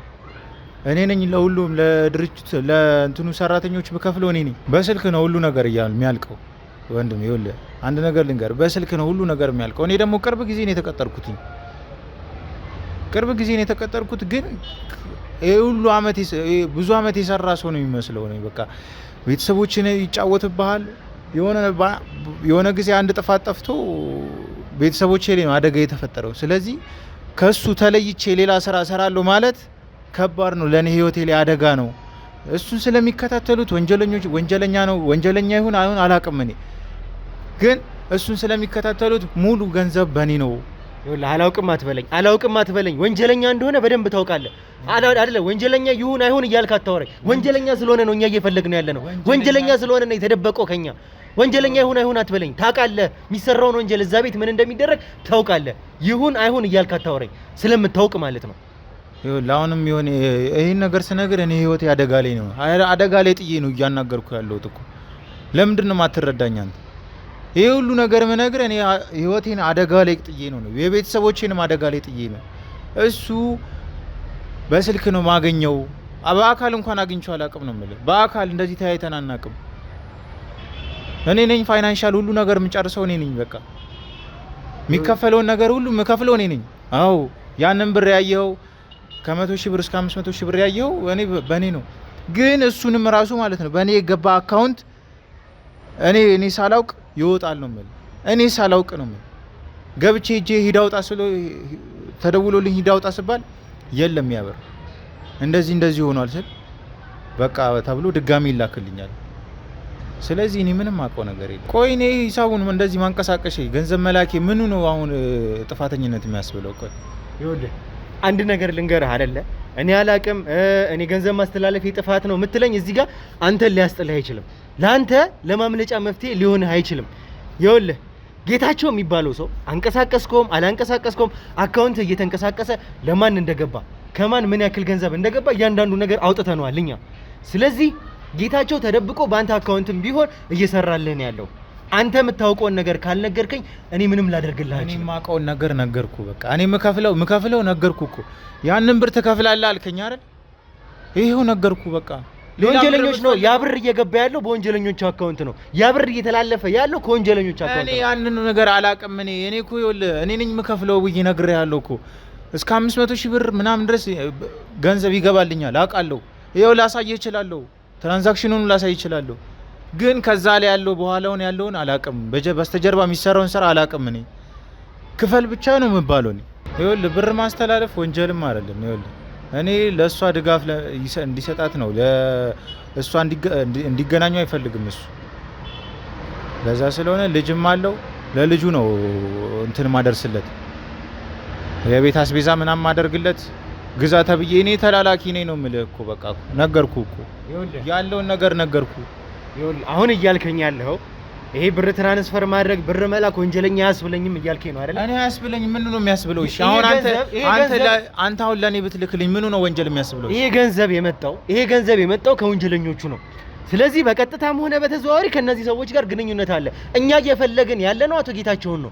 እኔ ነኝ ለሁሉም ለድርጅት ለእንትኑ ሰራተኞች የምከፍለው እኔ ነኝ። በስልክ ነው ሁሉ ነገር የሚያልቀው ወንድም። ይኸውልህ አንድ ነገር ልንገር፣ በስልክ ነው ሁሉ ነገር የሚያልቀው። እኔ ደግሞ ቅርብ ጊዜ ነው የተቀጠርኩት፣ ግን ይሄ ሁሉ አመት ብዙ አመት የሰራ ሰው ነው የሚመስለው። እኔ በቃ ቤተሰቦችን ይጫወትብሃል። የሆነ ጊዜ አንድ ጥፋት ጠፍቶ ቤተሰቦቼ ላይ ነው አደጋ የተፈጠረው። ስለዚህ ከሱ ተለይቼ ሌላ ስራ እሰራለሁ ማለት ከባድ ነው ለኔ፣ ህይወቴ ላይ አደጋ ነው። እሱን ስለሚከታተሉት ወንጀለኛ ነው፣ ወንጀለኛ ይሁን አይሁን አላቅም። እኔ ግን እሱን ስለሚከታተሉት ሙሉ ገንዘብ በኔ ነው።
ይኸውልህ አላውቅም አትበለኝ። ወንጀለኛ እንደሆነ በደንብ ታውቃለህ አይደለ? ወንጀለኛ ይሁን አይሁን እያልክ አታወራኝ። ወንጀለኛ ስለሆነ ነው እኛ እየፈለግን ያለ ነው። ወንጀለኛ ስለሆነ ነው የተደበቀው ከኛ። ወንጀለኛ ይሁን አይሁን አትበለኝ። ታውቃለህ የሚሰራውን ወንጀል እዛ ቤት ምን እንደሚደረግ ታውቃለህ። ይሁን አይሁን እያልክ አታወራኝ፣ ስለምታውቅ ማለት ነው።
ይኸውልህ አሁንም የሆነ ይሄን ነገር ስነግር እኔ ህይወቴ አደጋ ላይ ነው። አደጋ ላይ ጥዬ ነው እያናገርኩ ያለሁት እኮ። ለምንድን ነው የማትረዳኝ አንተ? ይሄ ሁሉ ነገር ምነግር እኔ ህይወቴን አደጋ ላይ ጥዬ ነው፣ የቤተሰቦቼንም አደጋ ላይ ጥዬ ነው። እሱ በስልክ ነው ማገኘው፣ በአካል እንኳን አግኝቼው አላውቅም ነው የምልህ። በአካል እንደዚህ ተያይተን አናውቅም። እኔ ነኝ ፋይናንሻል ሁሉ ነገር የምጨርሰው እኔ ነኝ። በቃ የሚከፈለውን ነገር ሁሉ የምከፍለው እኔ ነኝ። አዎ ያንን ብር ያየኸው ከ100 ሺህ ብር እስከ 500 ሺህ ብር ያየኸው በእኔ ነው። ግን እሱንም ራሱ ማለት ነው በእኔ የገባ አካውንት እኔ ሳላውቅ ይወጣል ነው የምልህ። እኔ ሳላውቅ ነው የምልህ። ገብቼ ሄጄ ሂድ አውጣ ተደውሎልኝ ሂድ አውጣ ስባል የለም ያበር እንደዚህ ሆኗል ስል በቃ ተብሎ ድጋሚ ይላክልኛል። ስለዚህ እኔ ምንም አውቀው ነገር የለም። ቆይ እኔ ሂሳቡን እንደዚህ ማንቀሳቀሽ ገንዘብ መላኬ ምኑ ነው አሁን ጥፋተኝነት የሚያስብለው? ቆይ
ይኸውልህ አንድ ነገር ልንገርህ አይደለ? እኔ አላቅም እኔ ገንዘብ ማስተላለፍ ጥፋት ነው የምትለኝ እዚህ ጋር አንተን ሊያስጥልህ አይችልም። ለአንተ ለማምለጫ መፍትሄ ሊሆንህ አይችልም። ይኸውልህ ጌታቸው የሚባለው ሰው አንቀሳቀስከውም አላንቀሳቀስከውም አካውንት እየተንቀሳቀሰ ለማን እንደገባ ከማን ምን ያክል ገንዘብ እንደገባ እያንዳንዱ ነገር አውጥተነዋል እኛ። ስለዚህ ጌታቸው ተደብቆ በአንተ አካውንትም ቢሆን እየሰራልህ ነው ያለው። አንተ የምታውቀውን ነገር ካልነገርከኝ እኔ ምንም ላደርግልህ አይችልም። እኔ የማውቀውን ነገር ነገርኩ። በቃ እኔ የምከፍለው ነገርኩ እኮ። ያንን ብር ትከፍላለህ አልከኝ አይደል? ይሄው ነገርኩ በቃ። ለወንጀለኞች ነው ያ ብር እየገባ ያለው፣ በወንጀለኞች አካውንት ነው ያ ብር እየተላለፈ ያለው ከወንጀለኞች አካውንት። እኔ
ያንን ነገር አላውቅም። እኔ እኮ ይኸውልህ እኔ ነኝ የምከፍለው ብዬ ነግሬሃለሁ እኮ። እስከ 500 ሺህ ብር ምናምን ድረስ ገንዘብ ይገባልኛል አውቃለሁ። ይኸው ላሳየህ እችላለሁ፣ ትራንዛክሽኑን ላሳየህ እችላለሁ። ግን ከዛ ላይ ያለው በኋላውን ያለውን አላውቅም። በስተጀርባ የሚሰራውን ስራ አላውቅም። እኔ ክፈል ብቻ ነው የምባለው። እኔ ይኸውልህ ብር ማስተላለፍ ወንጀልም አይደለም። ይኸውልህ እኔ ለእሷ ድጋፍ እንዲሰጣት ነው፣ እሷ እንዲገናኙ አይፈልግም እሱ። ለዛ ስለሆነ ልጅም አለው፣ ለልጁ ነው እንትን ማደርስለት፣ የቤት አስቤዛ ምናምን ማደርግለት ግዛ ተብዬ እኔ ተላላኪ ነኝ ነው የምልህ እኮ። በቃ ነገርኩ እኮ ያለውን ነገር ነገርኩ።
አሁን እያልከኝ ያለው ይሄ ብር ትራንስፈር ማድረግ ብር መላክ ወንጀለኛ ያስብለኝም እያልከኝ ነው አይደል?
እኔ ያስብለኝ ምን ነው የሚያስብለው? እሺ አሁን አንተ አሁን ለኔ ብትልክልኝ ምን ነው ወንጀል የሚያስብለው?
ይሄ ገንዘብ የመጣው ከወንጀለኞቹ ነው። ስለዚህ በቀጥታም ሆነ በተዘዋዋሪ ከነዚህ ሰዎች ጋር ግንኙነት አለ። እኛ እየፈለግን ያለነው አቶ ጌታቸውን ነው።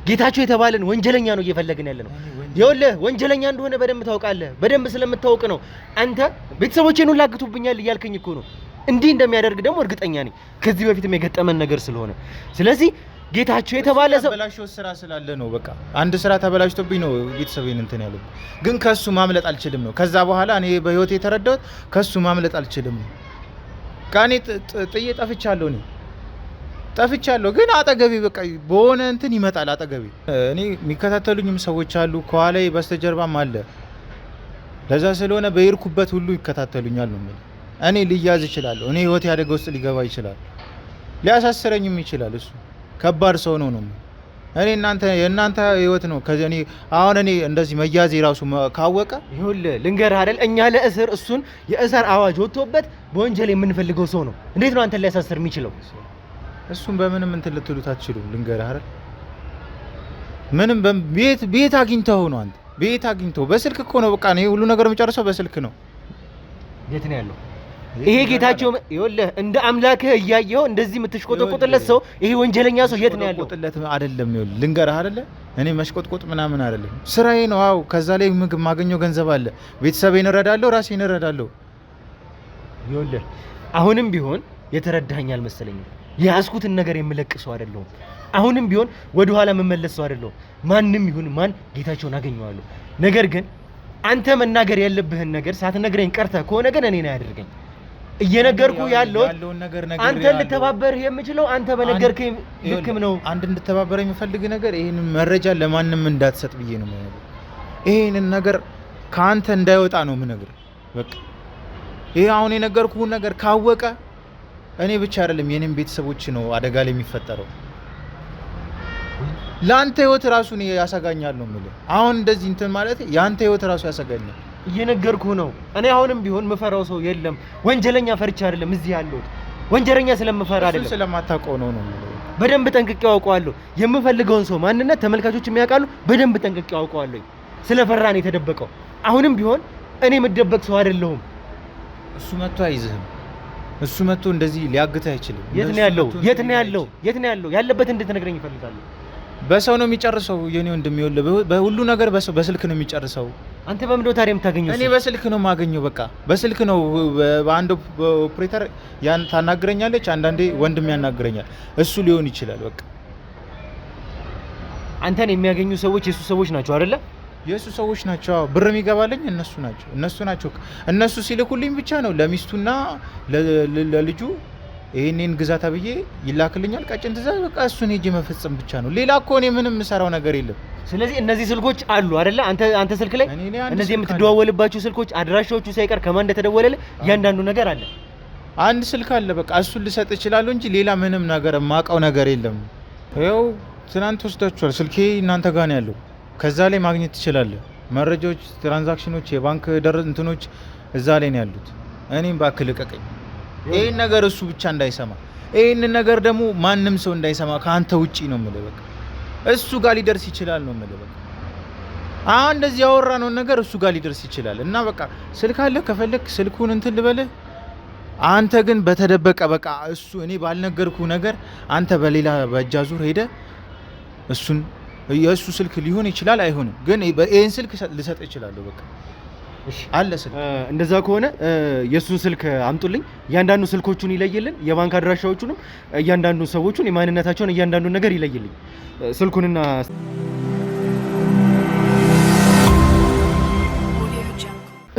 ጌታቸው የተባለን ወንጀለኛ ነው እየፈለግን ያለነው። ይኸውልህ ወንጀለኛ እንደሆነ በደንብ ታውቃለህ። በደንብ ስለምታውቅ ነው አንተ ቤተሰቦቼን ሁሉ አግቶብኛል እያልከኝ እኮ ነው። እንዲህ እንደሚያደርግ ደግሞ እርግጠኛ ነኝ፣ ከዚህ በፊትም የገጠመን ነገር ስለሆነ። ስለዚህ ጌታቸው የተባለ ሰው
ተበላሽቶ ስራ ስላለ ነው። በቃ አንድ ስራ ተበላሽቶብኝ ነው ቤተሰቤን እንትን ያለው። ግን ከሱ ማምለጥ አልችልም ነው። ከዛ በኋላ እኔ በህይወቴ የተረዳሁት ከሱ ማምለጥ አልችልም ነው። ካኔ ጥዬ ጠፍቻለሁ። ግን አጠገቤ በቃ በሆነ እንትን ይመጣል አጠገቤ። እኔ የሚከታተሉኝም ሰዎች አሉ፣ ከኋላዬ በስተጀርባም አለ። ለዛ ስለሆነ በሄድኩበት ሁሉ ይከታተሉኛል ነው የምልህ። እኔ ልያዝ እችላለሁ። እኔ ህይወት ያደገ ውስጥ ሊገባ ይችላል፣ ሊያሳስረኝም ይችላል። እሱ ከባድ ሰው ነው ነው እኔ የእናንተ ህይወት ነው። ከዚህ እኔ እንደዚህ መያዝ ራሱ ካወቀ
ይኸውልህ ልንገርህ አይደል እኛ ለእስር እሱን የእስር አዋጅ ወጥቶበት በወንጀል የምንፈልገው ሰው ነው። እንዴት ነው አንተን ሊያሳስር የሚችለው?
እሱን በምንም እንትን ልትሉት አትችሉም። ልንገርህ አይደል ምንም ቤት አግኝተው ነው አንተ ቤት አግኝተው በስልክ እኮ ነው በቃ ነው ሁሉ ነገር የሚጨርሰው በስልክ ነው።
የት ነው ያለው ይሄ ጌታቸው? ይኸውልህ እንደ አምላክህ እያየኸው እንደዚህ የምትሽቆጠቆጥለት ሰው ይሄ ወንጀለኛ ሰው የት ነው ያለው?
ቆጥለት አይደለም ይኸውልህ ልንገርህ አይደለ እኔ መሽቆጥቆጥ ምናምን አይደለም ስራዬ ነው። አዎ ከዛ ላይ ምግብ ማገኘው ገንዘብ አለ። ቤተሰቤን እረዳለሁ፣ ራሴን እረዳለሁ።
ይኸውልህ አሁንም ቢሆን የተረዳኸኝ አልመሰለኝም። የያዝኩትን ነገር የምለቅ ሰው አይደለሁም። አሁንም ቢሆን ወደ ኋላ የምመለስ ሰው አይደለሁም። ማንም ይሁን ማን ጌታቸውን አገኘዋለሁ። ነገር ግን አንተ መናገር ያለብህን ነገር ሳትነግረኝ ቀርተህ ከሆነ ግን እኔን አያደርገኝ። እየነገርኩ ያለውን ነገር አንተ ልተባበርህ የምችለው አንተ በነገርከኝ ልክም ነው።
አንድ እንድተባበር የሚፈልግ ነገር ይሄንን መረጃ ለማንም እንዳትሰጥ ብዬ ነው ማለት። ይሄንን ነገር ካንተ እንዳይወጣ ነው የምነግርህ። በቃ ይሄ አሁን የነገርኩህን ነገር ካወቀ እኔ ብቻ አይደለም የኔም ቤተሰቦች ነው አደጋ ላይ የሚፈጠረው። ላንተ ህይወት ራሱን ያሰጋኛል ነው የምልህ። አሁን እንደዚህ እንትን ማለት ያንተ ህይወት ራሱ ያሰጋኛል።
እየነገርኩህ ነው። እኔ አሁንም ቢሆን ምፈራው ሰው የለም። ወንጀለኛ ፈርቻ አይደለም እዚህ ያለሁት። ወንጀለኛ ስለምፈራ አይደለም፣
ስለማታውቀው ነው ነው።
በደንብ ጠንቅቄ አውቀዋለሁ። የምፈልገውን ሰው ማንነት ተመልካቾች የሚያውቃሉ። በደንብ ጠንቅቄ አውቀዋለሁ። ስለፈራ ነው የተደበቀው። አሁንም ቢሆን እኔ የምደበቅ ሰው አይደለሁም።
እሱ መጥቶ አይዝህም። እሱ መጥቶ እንደዚህ ሊያግትህ አይችልም።
የት ነው ያለው? የት ነው ያለው? የት ነው ያለው? ያለበት እንድትነግረኝ እፈልጋለሁ።
በሰው ነው የሚጨርሰው። የኔ ወንድም ይኸውልህ በሁሉ ነገር በስልክ ነው የሚጨርሰው።
አንተ በምን ነው ታዲያ የምታገኘው?
እኔ በስልክ ነው የማገኘው። በቃ በስልክ ነው። በአንድ ኦፕሬተር ያን ታናግረኛለች፣ አንዳንዴ ወንድም ያናግረኛል። እሱ ሊሆን ይችላል። በቃ
አንተን የሚያገኙ ሰዎች የሱ ሰዎች ናቸው አይደለ?
የሱ ሰዎች ናቸው። ብር የሚገባልኝ እነሱ ናቸው። እነሱ ሲልኩልኝ ብቻ ነው ለሚስቱና ለልጁ ይሄንን ግዛታ ብዬ ይላክልኛል። ቀጭን ትእዛዝ በቃ እሱን ሄጄ መፈጸም ብቻ ነው። ሌላ እኮ እኔ ምንም የምሰራው ነገር የለም።
ስለዚህ እነዚህ ስልኮች አሉ አይደለ? አንተ ስልክ ላይ እነዚህ የምትደዋወልባቸው ስልኮች አድራሻዎቹ ሳይቀር ከማን እንደተደወለለ እያንዳንዱ ነገር አለ።
አንድ ስልክ አለ። በቃ እሱን ልሰጥ እችላለሁ እንጂ ሌላ ምንም ነገር የማውቀው ነገር የለም። ይኸው ትናንት ወስዳችኋል። ስልኬ እናንተ ጋር ነው ያለው። ከዛ ላይ ማግኘት ትችላለህ። መረጃዎች፣ ትራንዛክሽኖች፣ የባንክ እንትኖች እዛ ላይ ነው ያሉት። እኔም እባክህ ልቀቀኝ። ይሄን ነገር እሱ ብቻ እንዳይሰማ፣ ይሄን ነገር ደግሞ ማንም ሰው እንዳይሰማ ከአንተ ውጪ ነው የምልህ። በቃ እሱ ጋር ሊደርስ ይችላል ነው የምልህ። በቃ አሁን እንደዚህ ያወራነው ነገር እሱ ጋር ሊደርስ ይችላል እና በቃ ስልክ አለ፣ ከፈለክ ስልኩን እንትን ልበልህ። አንተ ግን በተደበቀ በቃ እሱ እኔ ባልነገርኩ ነገር አንተ በሌላ በእጅ አዙር ሄደህ እሱን የእሱ ስልክ ሊሆን ይችላል አይሆንም፣ ግን ይሄን ስልክ ልሰጥ እችላለሁ። በቃ አለ ስልክ።
እንደዛ ከሆነ የሱን ስልክ አምጡልኝ። እያንዳንዱ ስልኮቹን ይለይልን፣ የባንክ አድራሻዎቹንም፣ እያንዳንዱ ሰዎቹን የማንነታቸውን እያንዳንዱ ነገር ይለይልኝ ስልኩንና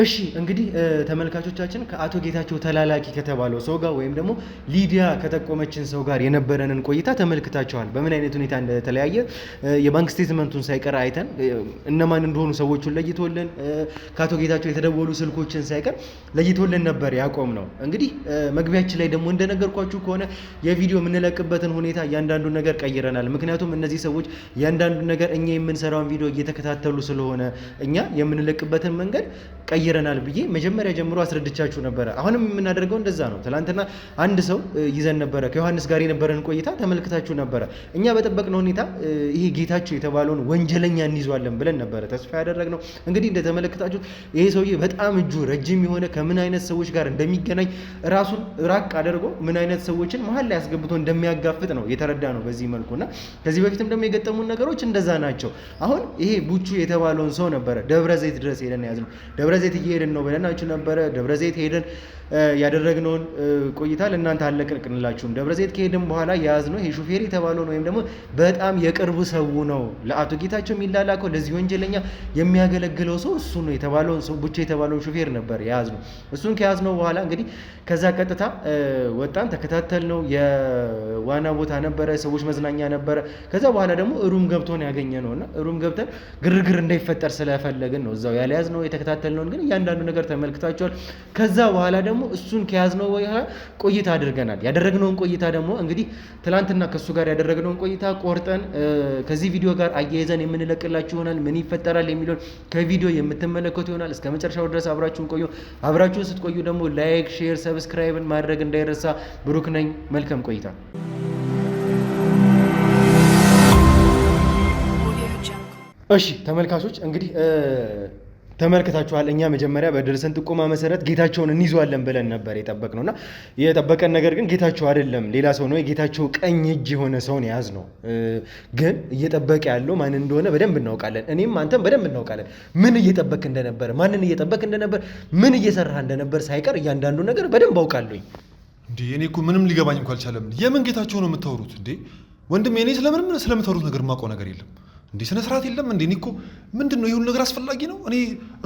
እሺ እንግዲህ ተመልካቾቻችን ከአቶ ጌታቸው ተላላኪ ከተባለው ሰው ጋር ወይም ደግሞ ሊዲያ ከጠቆመችን ሰው ጋር የነበረንን ቆይታ ተመልክታችኋል። በምን አይነት ሁኔታ እንደተለያየ የባንክ ስቴትመንቱን ሳይቀር አይተን እነማን እንደሆኑ ሰዎቹን ለይቶልን ከአቶ ጌታቸው የተደወሉ ስልኮችን ሳይቀር ለይቶልን ነበር ያቆም ነው። እንግዲህ መግቢያችን ላይ ደግሞ እንደነገርኳችሁ ከሆነ የቪዲዮ የምንለቅበትን ሁኔታ እያንዳንዱን ነገር ቀይረናል። ምክንያቱም እነዚህ ሰዎች እያንዳንዱን ነገር እኛ የምንሰራውን ቪዲዮ እየተከታተሉ ስለሆነ እኛ የምንለቅበትን መንገድ ቀይረናል ብዬ መጀመሪያ ጀምሮ አስረድቻችሁ ነበረ። አሁንም የምናደርገው እንደዛ ነው። ትናንትና አንድ ሰው ይዘን ነበረ። ከዮሐንስ ጋር የነበረን ቆይታ ተመልክታችሁ ነበረ። እኛ በጠበቅነው ሁኔታ ይሄ ጌታቸው የተባለውን ወንጀለኛ እንይዟለን ብለን ነበረ ተስፋ ያደረግነው። እንግዲህ እንደተመለከታችሁት ይሄ ሰውዬ በጣም እጁ ረጅም የሆነ ከምን አይነት ሰዎች ጋር እንደሚገናኝ ራሱን ራቅ አድርጎ ምን አይነት ሰዎችን መሀል ላይ አስገብቶ እንደሚያጋፍጥ ነው የተረዳ ነው በዚህ መልኩና ከዚህ በፊትም ደግሞ የገጠሙን ነገሮች እንደዛ ናቸው። አሁን ይሄ ቡቹ የተባለውን ሰው ነበረ ደብረ ዘይት ድረስ ሄደን ያዝነው። ደብረ ዘይት እየሄድን ነው ብለናችሁ ነበረ። ደብረ ዘይት ሄደን ያደረግነውን ቆይታ ለእናንተ አለቅልቅንላችሁም። ደብረ ዘይት ከሄድን በኋላ የያዝነው ይሄ ሹፌር የተባለውን ወይም ደግሞ በጣም የቅርብ ሰው ነው ለአቶ ጌታቸው የሚላላከው ለዚህ ወንጀለኛ የሚያገለግለው ሰው እሱ ነው የተባለውን ሰው ቡቹ የተባለውን ሹፌር ነበር የያዝነው። እሱን ከያዝነው በኋላ እንግዲህ ከዛ ቀጥታ ወጣን፣ ተከታተልነው። የዋና ቦታ ነበረ፣ ሰዎች መዝናኛ ነበረ። ከዛ በኋላ ደግሞ ሩም ገብቶ ነው ያገኘነውና ሩም ገብተን ግርግር እንዳይፈጠር ስለፈለግን ነው እዛው ያልያዝነው የተከታተልነውን። ግን እያንዳንዱ ነገር ተመልክታችኋል። ከዛ በኋላ ደግሞ እሱን ከያዝነው በኋላ ቆይታ አድርገናል። ያደረግነውን ቆይታ ደግሞ እንግዲህ ትላንትና ከሱ ጋር ያደረግነውን ቆይታ ቆርጠን ከዚህ ቪዲዮ ጋር አያይዘን የምንለቅላችሁ ይሆናል። ምን ይፈጠራል የሚለውን ከቪዲዮ የምትመለከቱ ይሆናል። እስከ መጨረሻው ድረስ አብራችሁን ቆዩ። አብራችሁን ስትቆዩ ደግሞ ላይክ፣ ሼር፣ ሰብስክራይብን ማድረግ እንዳይረሳ። ብሩክ ነኝ። መልካም ቆይታ። እሺ ተመልካቾች እንግዲህ ተመልክታችኋል። እኛ መጀመሪያ በደረሰን ጥቆማ መሰረት ጌታቸውን እንይዟለን ብለን ነበር የጠበቅነውና የጠበቀን ነገር ግን ጌታቸው አይደለም፣ ሌላ ሰው ነው። የጌታቸው ቀኝ እጅ የሆነ ሰውን የያዝ ነው። ግን እየጠበቀ ያለው ማን እንደሆነ በደንብ እናውቃለን። እኔም አንተም በደንብ እናውቃለን። ምን እየጠበቅ እንደነበረ፣ ማንን እየጠበቅ እንደነበር፣ ምን እየሰራህ እንደነበር ሳይቀር እያንዳንዱ ነገር በደንብ አውቃለሁኝ።
እንዴ እኔ እኮ ምንም ሊገባኝ እንኳን አልቻለም። የምን ጌታቸው ነው የምታወሩት እንዴ? ወንድሜ እኔ ስለምንም ስለምታወሩት ነገር የማውቀው ነገር የለም። እንዴ ስነ ስርዓት የለም እንዴ? እኔ እኮ ምንድነው ይሁን ነገር አስፈላጊ ነው። እኔ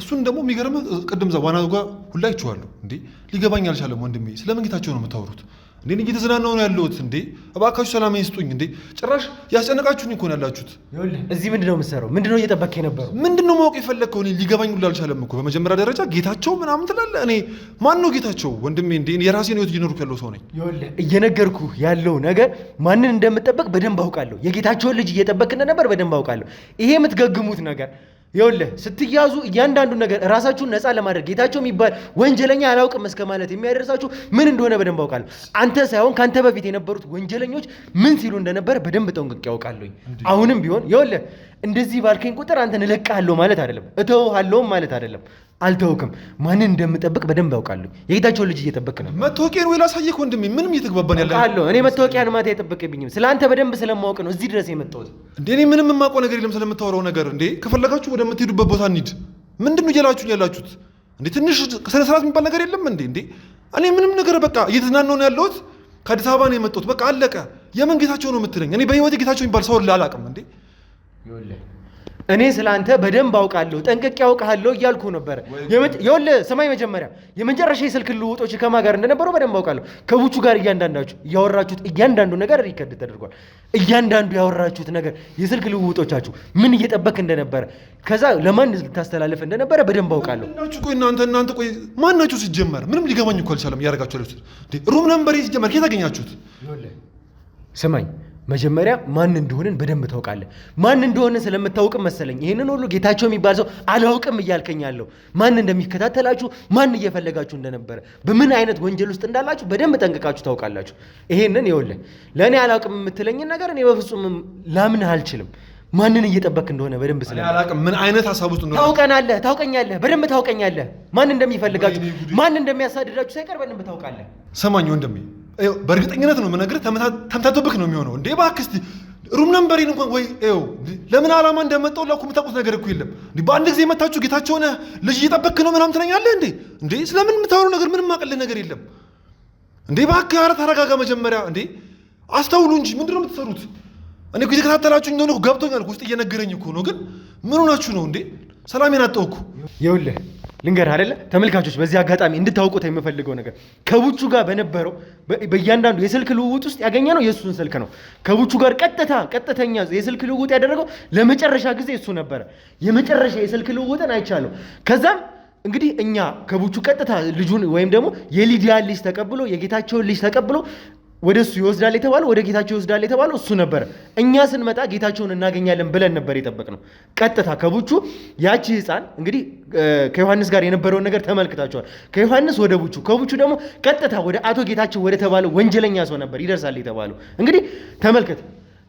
እሱን ደግሞ የሚገርምህ ቅድም ዋና ጋር ሁላ አይቼዋለሁ። እንዴ ሊገባኝ አልቻለም ወንድሜ። ስለምን ጌታቸው ነው የምታወሩት እንዴ? እኔ እየተዝናናሁ ነው ያለሁት። እንዴ እባካችሁ ሰላም ይስጡኝ። እንዴ ጭራሽ ያስጨነቃችሁኝ እኮ ነው ያላችሁት።
ይኸውልህ እዚህ ምንድነው የምትሰራው? ምንድነው እየጠበቅህ የነበረው? ምንድነው
ማወቅ የፈለግከው? እኔ ሊገባኝ ሁላ አልቻለም እኮ። በመጀመሪያ ደረጃ ጌታቸው ምናምን ትላለህ። እኔ ማን ነው ጌታቸው ወንድሜ? እንዴ የራሴን ህይወት እየኖርኩ ያለው ሰው ነኝ።
ይኸውልህ እየነገርኩህ ያለው ነገር ማንን እንደምጠበቅ በደንብ አውቃለሁ። የጌታቸውን ልጅ እየጠበቅ እንደነበር በደንብ አውቃለሁ። ይሄ የምትገግሙት ነገር ይኸውልህ ስትያዙ እያንዳንዱ ነገር ራሳችሁን ነፃ ለማድረግ ጌታቸው የሚባል ወንጀለኛ አላውቅም እስከ ማለት የሚያደርሳችሁ ምን እንደሆነ በደንብ አውቃለሁ። አንተ ሳይሆን ካንተ በፊት የነበሩት ወንጀለኞች ምን ሲሉ እንደነበረ በደንብ ጠንቅቄ ያውቃለሁ። አሁንም ቢሆን ይኸውልህ እንደዚህ ባልከኝ ቁጥር አንተን እለቅሃለሁ ማለት አይደለም፣ እተውሃለሁም ማለት አይደለም። አልተውክም። ማንን እንደምጠብቅ በደንብ አውቃለሁ። የጌታቸውን ልጅ እየጠበቅ ነው።
መታወቂያን ወይ ላሳየህ ወንድሜ። ምንም እየተግባባን ያለ
አለው። እኔ መታወቂያን ማታ አይጠብቅብኝም። ስለ አንተ በደንብ ስለማወቅ ነው እዚህ ድረስ የመጣሁት።
እንዴ እኔ ምንም የማውቀው ነገር የለም ስለምታወራው ነገር። እንዴ ከፈለጋችሁ ወደምትሄዱበት ቦታ እንሂድ። ምንድነው እያላችሁኝ ያላችሁት? እንዴ ትንሽ ስነ ስርዓት የሚባል ነገር የለም እንዴ? እንዴ እኔ ምንም ነገር በቃ እየተዝናናሁ ነው ያለሁት። ከአዲስ አበባ ነው የመጣሁት። በቃ አለቀ። የምን ጌታቸው ነው የምትለኝ? እኔ በህይወቴ ጌታቸው የሚባል ሰው አላውቅም። እንዴ እኔ ስላንተ በደንብ አውቃለሁ፣ ጠንቅቄ አውቃለሁ እያልኩ ነበር። ይኸውልህ ስማኝ፣ መጀመሪያ የመጨረሻ የስልክ ልውጦች ከማን ጋር እንደነበሩ በደንብ አውቃለሁ። ከቡቹ ጋር እያንዳንዳችሁ ያወራችሁት እያንዳንዱ ነገር ሪከርድ ተደርጓል። እያንዳንዱ ያወራችሁት ነገር የስልክ ልውጦቻችሁ ምን እየጠበክ እንደነበረ ከዛ ለማን ልታስተላልፍ እንደነበረ በደንብ አውቃለሁ። ቆይ እናንተ ቆይ ማን ናችሁ ሲጀመር? ምንም ሊገባኝ እኮ አልቻለም። ያደርጋችሁ ያሉት ሩም ነምበር ሲጀመር ከየት አገኛችሁት?
ይኸውልህ ስማኝ፣ መጀመሪያ ማን እንደሆነን በደንብ ታውቃለህ። ማን እንደሆነ ስለምታውቅም መሰለኝ ይሄንን ሁሉ ጌታቸው የሚባል ሰው አላውቅም እያልከኝ ያለው። ማን እንደሚከታተላችሁ፣ ማን እየፈለጋችሁ እንደነበረ፣ በምን አይነት ወንጀል ውስጥ እንዳላችሁ በደንብ ጠንቅቃችሁ ታውቃላችሁ። ይሄንን ይኸውልህ ለእኔ አላውቅም የምትለኝን ነገር እኔ በፍጹም ላምንህ አልችልም። ማንን እየጠበክ እንደሆነ በደንብ
አላውቅም። ምን አይነት ሀሳብ ውስጥ እንደሆነ
ታውቀኛለህ፣ በደንብ ታውቀኛለህ። ማን እንደሚፈልጋችሁ፣ ማን እንደሚያሳድዳችሁ ሳይቀር በደንብ ታውቃለህ።
ሰማኝ ወንድሜ፣ በእርግጠኝነት ነው የምነግርህ። ተምታቶብክ ነው የሚሆነው። እንዴ እባክህ እስኪ ሩም ነምበሬን እንኳን ወይ ለምን ዓላማ እንደመጣሁ ላኩ የምታውቁት ነገር እኮ የለም። እንዴ በአንድ ጊዜ መታችሁ ጌታቸውን ልጅ እየጠበክ ነው ምናምን ትለኛለህ እንዴ? እንዴ ስለምን የምታወራው ነገር ምንም አቀልህ ነገር የለም። እንዴ እባክህ ኧረ ተረጋጋ መጀመሪያ። እንዴ አስተውሉ እንጂ ምንድነው የምትሰሩት? እኔ እኮ የተከታተላችሁ እንደሆነ ገብቶኛል። ውስጥ እየነገረኝ እኮ ነው። ግን ምን ሆናችሁ ነው እንዴ? ሰላሜን አጣሁ እኮ።
ይኸውልህ ልንገርህ አይደለ ተመልካቾች፣ በዚህ አጋጣሚ እንድታውቁት የምፈልገው ነገር ከቡቹ ጋር በነበረው በእያንዳንዱ የስልክ ልውውጥ ውስጥ ያገኘነው የእሱን ስልክ ነው። ከቡቹ ጋር ቀጥተኛ የስልክ ልውውጥ ያደረገው ለመጨረሻ ጊዜ እሱ ነበረ። የመጨረሻ የስልክ ልውውጥን አይቻለሁ። ከዛም እንግዲህ እኛ ከቡቹ ቀጥታ ልጁን ወይም ደግሞ የሊዲያን ልጅ ተቀብሎ የጌታቸውን ልጅ ተቀብሎ ወደ እሱ ይወስዳል የተባለው ወደ ጌታቸው ይወስዳል የተባለው እሱ ነበረ። እኛ ስንመጣ ጌታቸውን እናገኛለን ብለን ነበር የጠበቅነው። ቀጥታ ከቡቹ ያቺ ህፃን እንግዲህ ከዮሐንስ ጋር የነበረውን ነገር ተመልክታችኋል። ከዮሐንስ ወደ ቡቹ፣ ከቡቹ ደግሞ ቀጥታ ወደ አቶ ጌታቸው ወደ ተባለው ወንጀለኛ ሰው ነበር ይደርሳል የተባለው። እንግዲህ ተመልከት፣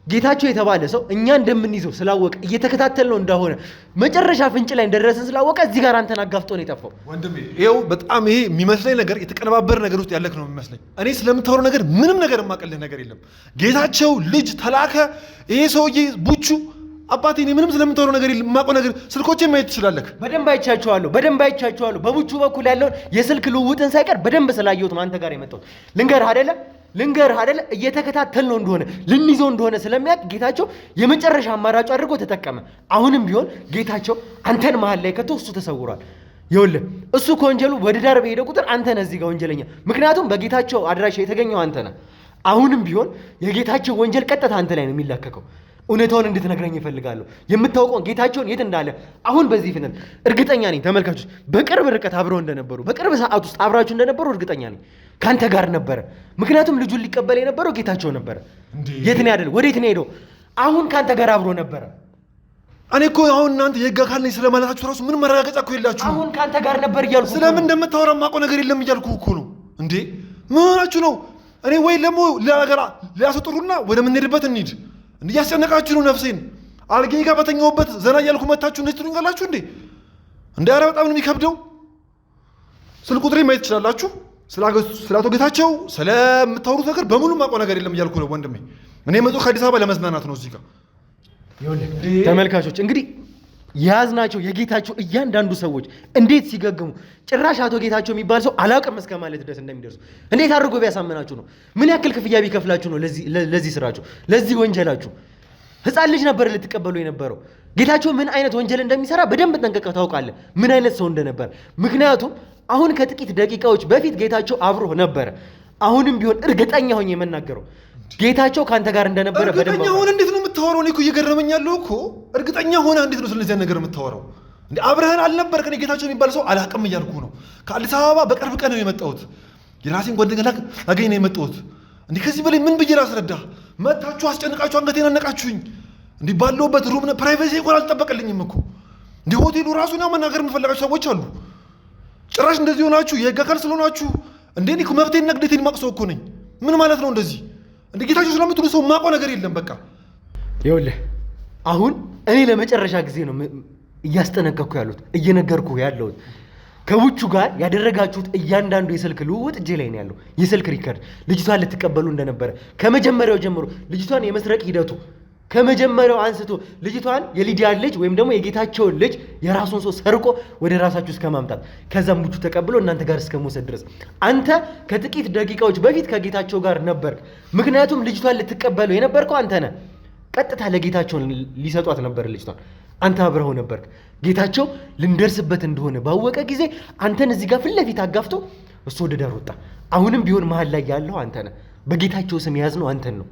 ጌታቸው የተባለ ሰው እኛ እንደምንይዘው ስላወቀ እየተከታተልነው እንደሆነ መጨረሻ ፍንጭ ላይ እንደደረሰን ስላወቀ እዚህ ጋር አንተን አጋፍጦ ነው የጠፋው።
ወንድሜ ይኸው በጣም ይሄ የሚመስለኝ ነገር የተቀነባበረ ነገር ውስጥ ያለክ ነው የሚመስለኝ። እኔ ስለምታወራው ነገር ምንም ነገር የማቀልህ ነገር የለም። ጌታቸው ልጅ ተላከ፣ ይሄ ሰውዬ ቡቹ አባቴ፣ እኔ ምንም ስለምታወራው ነገር የማውቀው ነገር ስልኮቼን ማየት ትችላለህ።
በደንብ አይቻቸዋለሁ። በቡቹ በኩል ያለውን የስልክ ልውውጥን ሳይቀር በደንብ ስላየሁት ነው አንተ ጋር የመጣሁት። ልንገርህ አይደለ እየተከታተልነው እንደሆነ ልንይዘው እንደሆነ ስለሚያውቅ ጌታቸው የመጨረሻ አማራጩ አድርጎ ተጠቀመ። አሁንም ቢሆን ጌታቸው አንተን መሀል ላይ ከቶ እሱ ተሰውሯል። ይኸውልህ እሱ ከወንጀሉ ወደ ዳር በሄደ ቁጥር አንተ ነህ እዚህ ጋር ወንጀለኛ። ምክንያቱም በጌታቸው አድራሻ የተገኘው አንተ ነህ። አሁንም ቢሆን የጌታቸው ወንጀል ቀጥታ አንተ ላይ ነው የሚላከከው። እውነታውን እንድትነግረኝ ይፈልጋለሁ። የምታውቀውን ጌታቸውን የት እንዳለ አሁን በዚህ ፍጥነት እርግጠኛ ነኝ። ተመልካቾች በቅርብ ርቀት አብረው እንደነበሩ በቅርብ ሰዓት ውስጥ አብራችሁ እንደነበሩ እርግጠኛ ነኝ። ካንተ ጋር ነበረ። ምክንያቱም ልጁን ሊቀበል የነበረው ጌታቸው ነበረ። የት ነው ያደለ? ወዴት ነው ሄደው? አሁን ካንተ ጋር አብሮ ነበረ።
እኔ እኮ አሁን እናንተ የህግ አካል ነኝ ስለማለታችሁ ራሱ ምን መረጋገጫ እኮ የላችሁ።
አሁን ካንተ ጋር ነበር እያልኩ
ስለምን እንደምታወራ የማውቀው ነገር የለም እያልኩ እኮ ነው። እንዴ ምን ሆናችሁ ነው? እኔ ወይ ደግሞ ለሀገራ ሊያስወጥሩና ወደ ምንሄድበት እንሂድ። እንዴ ያስጨነቃችሁ ነው ነፍሴን። አልጋዬ ጋር በተኛሁበት ዘና እያልኩ መታችሁ እንደዚህ ትሉኛላችሁ እንዴ? እንዴ ኧረ በጣም ነው የሚከብደው። ስልክ ቁጥሬ ማየት ትችላላችሁ። ስለ አቶ ጌታቸው ስለምታወሩት ነገር በሙሉ የማውቀው ነገር የለም እያልኩ ነው ወንድሜ። እኔ የመጣሁት ከአዲስ አበባ ለመዝናናት ነው እዚህ ጋር።
ተመልካቾች እንግዲህ የያዝናቸው የጌታቸው እያንዳንዱ ሰዎች እንዴት ሲገግሙ ጭራሽ አቶ ጌታቸው የሚባል ሰው አላውቅም እስከ ማለት ድረስ እንደሚደርሱ እንዴት አድርጎ ቢያሳምናችሁ ነው? ምን ያክል ክፍያ ቢከፍላችሁ ነው ለዚህ ስራችሁ፣ ለዚህ ወንጀላችሁ? ህፃን ልጅ ነበር ልትቀበሉ የነበረው። ጌታቸው ምን አይነት ወንጀል እንደሚሰራ በደንብ ጠንቀቀው ታውቃለህ፣ ምን አይነት ሰው እንደነበረ። ምክንያቱም አሁን ከጥቂት ደቂቃዎች በፊት ጌታቸው አብሮ ነበረ። አሁንም ቢሆን እርግጠኛ ሆኜ የምናገረው ጌታቸው ካንተ ጋር እንደነበረ በደንብ
እርግጠኛ ሆነ። እንዴት ነው የምታወራው? እኔ እኮ እየገረመኝ ያለው እኮ እርግጠኛ ሆነ እንዴት ነው ስለዚህ ነገር የምታወራው? እንዴ አብረህን አልነበር? ከኔ ጌታቸው የሚባል ሰው አላውቅም እያልኩ ነው። ከአዲስ አበባ በቅርብ ቀን ነው የመጣሁት። የራሴን ጓደኛ ላገኝ ነው የመጣሁት። እንዴ ከዚህ በላይ ምን ብዬ ላስረዳ? መታችሁ አስጨንቃችሁ አንገቴን አነቃችሁኝ። እንዴ ባለሁበት ሩም ፕራይቬሲ እንኳን አልጠበቀልኝም እኮ። እንዴ ሆቴሉ ራሱና መናገር የምፈልጋችሁ ሰዎች አሉ። ጭራሽ እንደዚህ ሆናችሁ የህግ አካል ስለሆናችሁ እንዴ እኔ እኮ መብቴንና ግዴታዬን የማውቅ ሰው እኮ ነኝ። ምን ማለት ነው እንደዚህ? እንደ ጌታቸው ስለምትሉ ሰው የማውቀው ነገር የለም። በቃ
ይኸውልህ አሁን እኔ ለመጨረሻ ጊዜ ነው እያስጠነቀቅኩ ያሉት እየነገርኩ ያለሁት። ከውቹ ጋር ያደረጋችሁት እያንዳንዱ የስልክ ልውውጥ እጄ ላይ ነው ያለው። የስልክ ሪከርድ ልጅቷን ልትቀበሉ እንደነበረ ከመጀመሪያው ጀምሮ ልጅቷን የመስረቅ ሂደቱ ከመጀመሪያው አንስቶ ልጅቷን የሊዲያን ልጅ ወይም ደግሞ የጌታቸውን ልጅ የራሱን ሰው ሰርቆ ወደ ራሳችሁ እስከ ማምጣት ከዛም ውቹ ተቀብሎ እናንተ ጋር እስከ መውሰድ ድረስ አንተ ከጥቂት ደቂቃዎች በፊት ከጌታቸው ጋር ነበርክ። ምክንያቱም ልጅቷን ልትቀበለው የነበርከው አንተ ነህ። ቀጥታ ለጌታቸውን ሊሰጧት ነበር ልጅቷን። አንተ አብረኸው ነበርክ። ጌታቸው ልንደርስበት እንደሆነ ባወቀ ጊዜ አንተን እዚህ ጋር ፊት ለፊት አጋፍቶ እሱ ወደ ዳር ወጣ። አሁንም ቢሆን መሀል ላይ ያለው አንተ ነህ። በጌታቸው ስም የያዝነው አንተን ነው።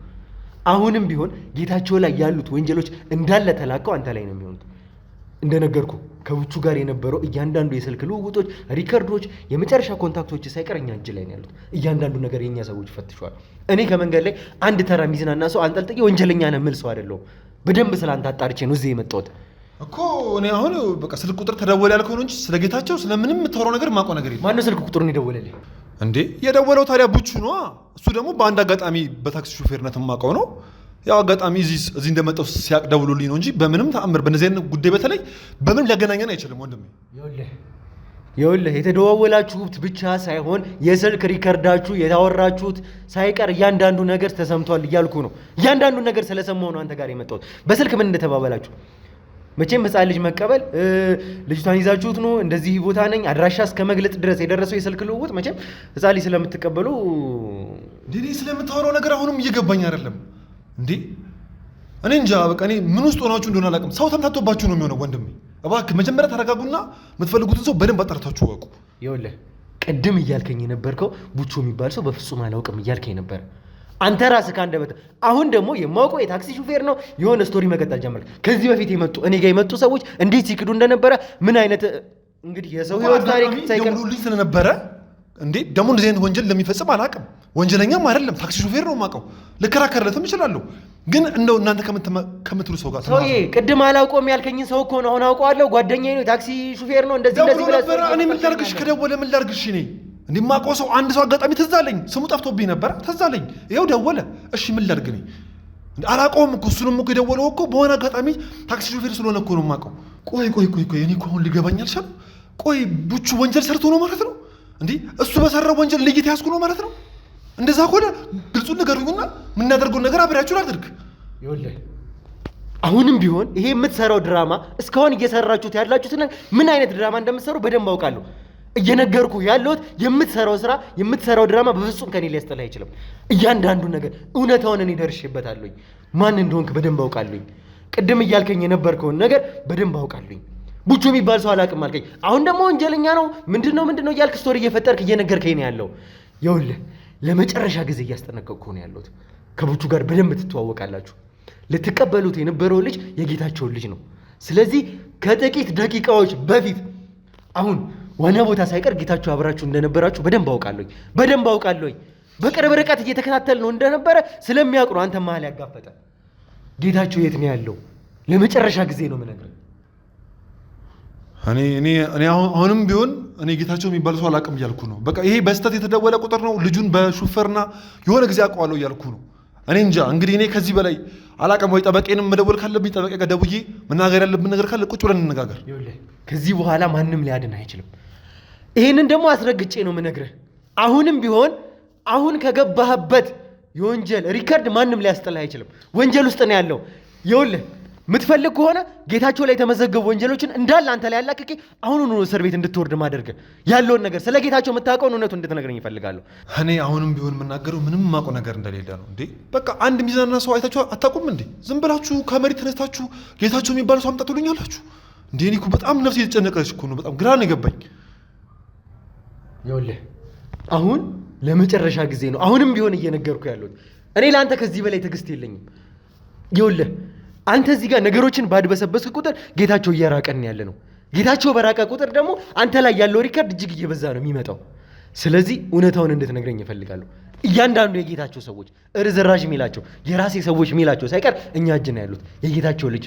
አሁንም ቢሆን ጌታቸው ላይ ያሉት ወንጀሎች እንዳለ ተላቀው አንተ ላይ ነው የሚሆኑት። እንደነገርኩ ከውቹ ጋር የነበረው እያንዳንዱ የስልክ ልውውጦች፣ ሪከርዶች፣ የመጨረሻ ኮንታክቶች ሳይቀር እኛ እጅ ላይ ነው ያሉት። እያንዳንዱ ነገር የኛ ሰዎች ፈትሸዋል። እኔ ከመንገድ ላይ አንድ ተራ ሚዝናና ሰው አንጠልጥዬ ወንጀለኛ ነህ የምል ሰው አይደለሁም። በደንብ ስላንተ አጣርቼ ነው እዚህ የመጣሁት
እኮ። እኔ አሁን በቃ ስልክ ቁጥር ተደወለ ያልከው ነው እንጂ ስለ ጌታቸው ስለምንም የምታወራው ነገር የማውቀው ነገር የለም።
ማነው ስልክ ቁጥሩን የደወለልኝ?
እንዴ የደወለው ታዲያ ቡቹ ነዋ። እሱ ደግሞ በአንድ አጋጣሚ በታክሲ ሹፌርነት የማውቀው ነው። ያው አጋጣሚ እዚህ እንደመጣው ሲያቅ ደውሎልኝ ነው እንጂ በምንም ተአምር በእነዚህ አይነት ጉዳይ በተለይ በምንም ሊያገናኘን አይችልም ወንድሜ።
ይኸውልህ የተደዋወላችሁት ብቻ ሳይሆን የስልክ ሪከርዳችሁ የታወራችሁት ሳይቀር እያንዳንዱ ነገር ተሰምቷል እያልኩ ነው። እያንዳንዱ ነገር ስለሰማሁ ነው አንተ ጋር የመጣሁት። በስልክ ምን እንደተባባላችሁ መቼም ህፃን ልጅ መቀበል ልጅቷን ይዛችሁት ነው እንደዚህ ቦታ ነኝ አድራሻ እስከ መግለጥ ድረስ የደረሰው የስልክ ልውውጥ መቼም ህፃን ልጅ ስለምትቀበሉ
እንዴ ስለምታወራው ነገር አሁንም እየገባኝ አይደለም። እንዴ እኔ እንጃ በቃ እኔ ምን ውስጥ ሆናችሁ እንደሆነ አላውቅም። ሰው ተምታቶባችሁ ነው የሚሆነው ወንድሜ። እባክህ መጀመሪያ ተረጋጉና የምትፈልጉትን ሰው በደንብ አጣርታችሁ ወቁ።
ይኸውልህ ቅድም እያልከኝ የነበርከው ቡቹ የሚባል ሰው በፍጹም አላውቅም እያልከኝ ነበር አንተ ራስህ ከአንደበት። አሁን ደግሞ የማውቀው የታክሲ ሹፌር ነው የሆነ ስቶሪ መቀጠል ጀመርክ። ከዚህ በፊት የመጡ እኔ ጋር የመጡ ሰዎች እንዴት ሲክዱ እንደነበረ ምን አይነት እንግዲህ የሰው ህይወት ታሪክ ሳይቀር
ልጅ ስለነበረ እንዴ ደግሞ እንደዚህ አይነት ወንጀል ለሚፈጽም አላውቅም። ወንጀለኛም አይደለም ታክሲ ሹፌር ነው የማውቀው። ልከራከርለትም እችላለሁ። ግን እንደው እናንተ ከምትሉ ሰው ጋር
ሰውዬ ቅድም አላውቀውም ያልከኝን ሰው እኮ ነው አሁን አውቀዋለሁ። ጓደኛዬ ነው ታክሲ ሹፌር ነው እንደዚህ
ብለህ እኔ ምን ላድርግሽ? ከደወለ ምን ላድርግሽ? እኔ እንዴ የማውቀው ሰው አንድ ሰው አጋጣሚ ትዝ አለኝ። ስሙ ጠፍቶብኝ ነበረ ትዝ አለኝ። ይኸው ደወለ። እሺ ምን ላድርግ? እኔ አላውቀውም እኮ እሱንም እኮ የደወለው እኮ በሆነ አጋጣሚ ታክሲ ሹፌር ስለሆነ እኮ ነው የማውቀው። ቆይ እኔ እኮ አሁን ሊገባኝ አልቻለም። ቆይ ቡቹ ወንጀል ሰርቶ ነው ማለት ነው እንዴ? እሱ በሰራው ወንጀል ልይት ያዝኩ ነው ማለት ነው? እንደዛ ከሆነ ግልጹን ንገሩኝና የምናደርገውን ነገር አብሬያችሁ ላድርግ።
ይኸውልህ አሁንም ቢሆን ይሄ የምትሰራው ድራማ እስካሁን እየሰራችሁት ያላችሁት ምን አይነት ድራማ እንደምትሰሩ በደንብ አውቃለሁ። እየነገርኩ ያለሁት የምትሰራው ስራ የምትሰራው ድራማ በፍጹም ከኔ ሊያስጠላ አይችልም። እያንዳንዱ ነገር እውነታውን እኔ ደርሼበታለሁኝ። ማን እንደሆንክ በደንብ አውቃለሁኝ። ቅድም እያልከኝ የነበርከውን ነገር በደንብ አውቃለሁኝ። ቡቹ የሚባል ሰው አላውቅም አልከኝ። አሁን ደግሞ ወንጀለኛ ነው ምንድነው እያልክ ስቶሪ እየፈጠርክ እየነገርከኝ ነው ያለው። ይኸውልህ ለመጨረሻ ጊዜ እያስጠነቀቅኩ ነው ያለሁት። ከቡቹ ጋር በደንብ ትተዋወቃላችሁ። ልትቀበሉት የነበረው ልጅ የጌታቸው ልጅ ነው። ስለዚህ ከጥቂት ደቂቃዎች በፊት አሁን ዋና ቦታ ሳይቀር ጌታቸው አብራችሁ እንደነበራችሁ በደንብ አውቃለሁ። በቅርብ ርቀት እየተከታተል ነው እንደነበረ ስለሚያውቅ ነው አንተ መሀል ያጋፈጠ። ጌታቸው የት ነው ያለው? ለመጨረሻ ጊዜ ነው የምነግርህ።
እኔ አሁንም ቢሆን እኔ ጌታቸው የሚባል ሰው አላውቅም እያልኩ ነው። በቃ ይሄ በስተት የተደወለ ቁጥር ነው። ልጁን በሹፌርና የሆነ ጊዜ አውቀዋለሁ እያልኩ ነው። እኔ እንጃ እንግዲህ እኔ ከዚህ በላይ አላውቅም። ወይ ጠበቄንም መደወል ካለብኝ ጠበቄ ጋር ደውዬ መናገር ያለብን ነገር ካለ ቁጭ ብለን እንነጋገር።
ከዚህ በኋላ ማንም ሊያድን አይችልም። ይህንን ደግሞ አስረግጬ ነው የምነግርህ። አሁንም ቢሆን አሁን ከገባህበት የወንጀል ሪከርድ ማንም ሊያስጠላ አይችልም። ወንጀል ውስጥ ነው ያለው። ይኸውልህ የምትፈልግ ከሆነ ጌታቸው ላይ የተመዘገቡ ወንጀሎችን እንዳለ አንተ ላይ ያላክኬ አሁኑኑ እስር ቤት እንድትወርድ ማደርገ ያለውን ነገር ስለ ጌታቸው የምታውቀውን እውነቱን እንድትነግረኝ ይፈልጋለሁ።
እኔ አሁንም ቢሆን የምናገረው ምንም የማውቀው ነገር እንደሌለ ነው። እንዴ በቃ አንድ ሚዛንና ሰው አይታችሁ አታውቁም እንዴ? ዝም ብላችሁ ከመሬት ተነስታችሁ ጌታቸው የሚባል ሰው አምጣቱልኛላችሁ እንዴ? እኔ እኮ በጣም ነፍሴ የተጨነቀች እኮ ነው። በጣም ግራ ነው የገባኝ።
ይኸውልህ አሁን ለመጨረሻ ጊዜ ነው አሁንም ቢሆን እየነገርኩ ያለሁት። እኔ ለአንተ ከዚህ በላይ ትዕግስት የለኝም። ይኸውልህ አንተ እዚህ ጋር ነገሮችን ባድበሰበስክ ቁጥር ጌታቸው እየራቀን ያለ ነው። ጌታቸው በራቀ ቁጥር ደግሞ አንተ ላይ ያለው ሪከርድ እጅግ እየበዛ ነው የሚመጣው። ስለዚህ እውነታውን እንድትነግረኝ እፈልጋለሁ። እያንዳንዱ የጌታቸው ሰዎች እርዝራዥ ሚላቸው የራሴ ሰዎች ሚላቸው ሳይቀር እኛ እጅ ነው ያሉት። የጌታቸው ልጅ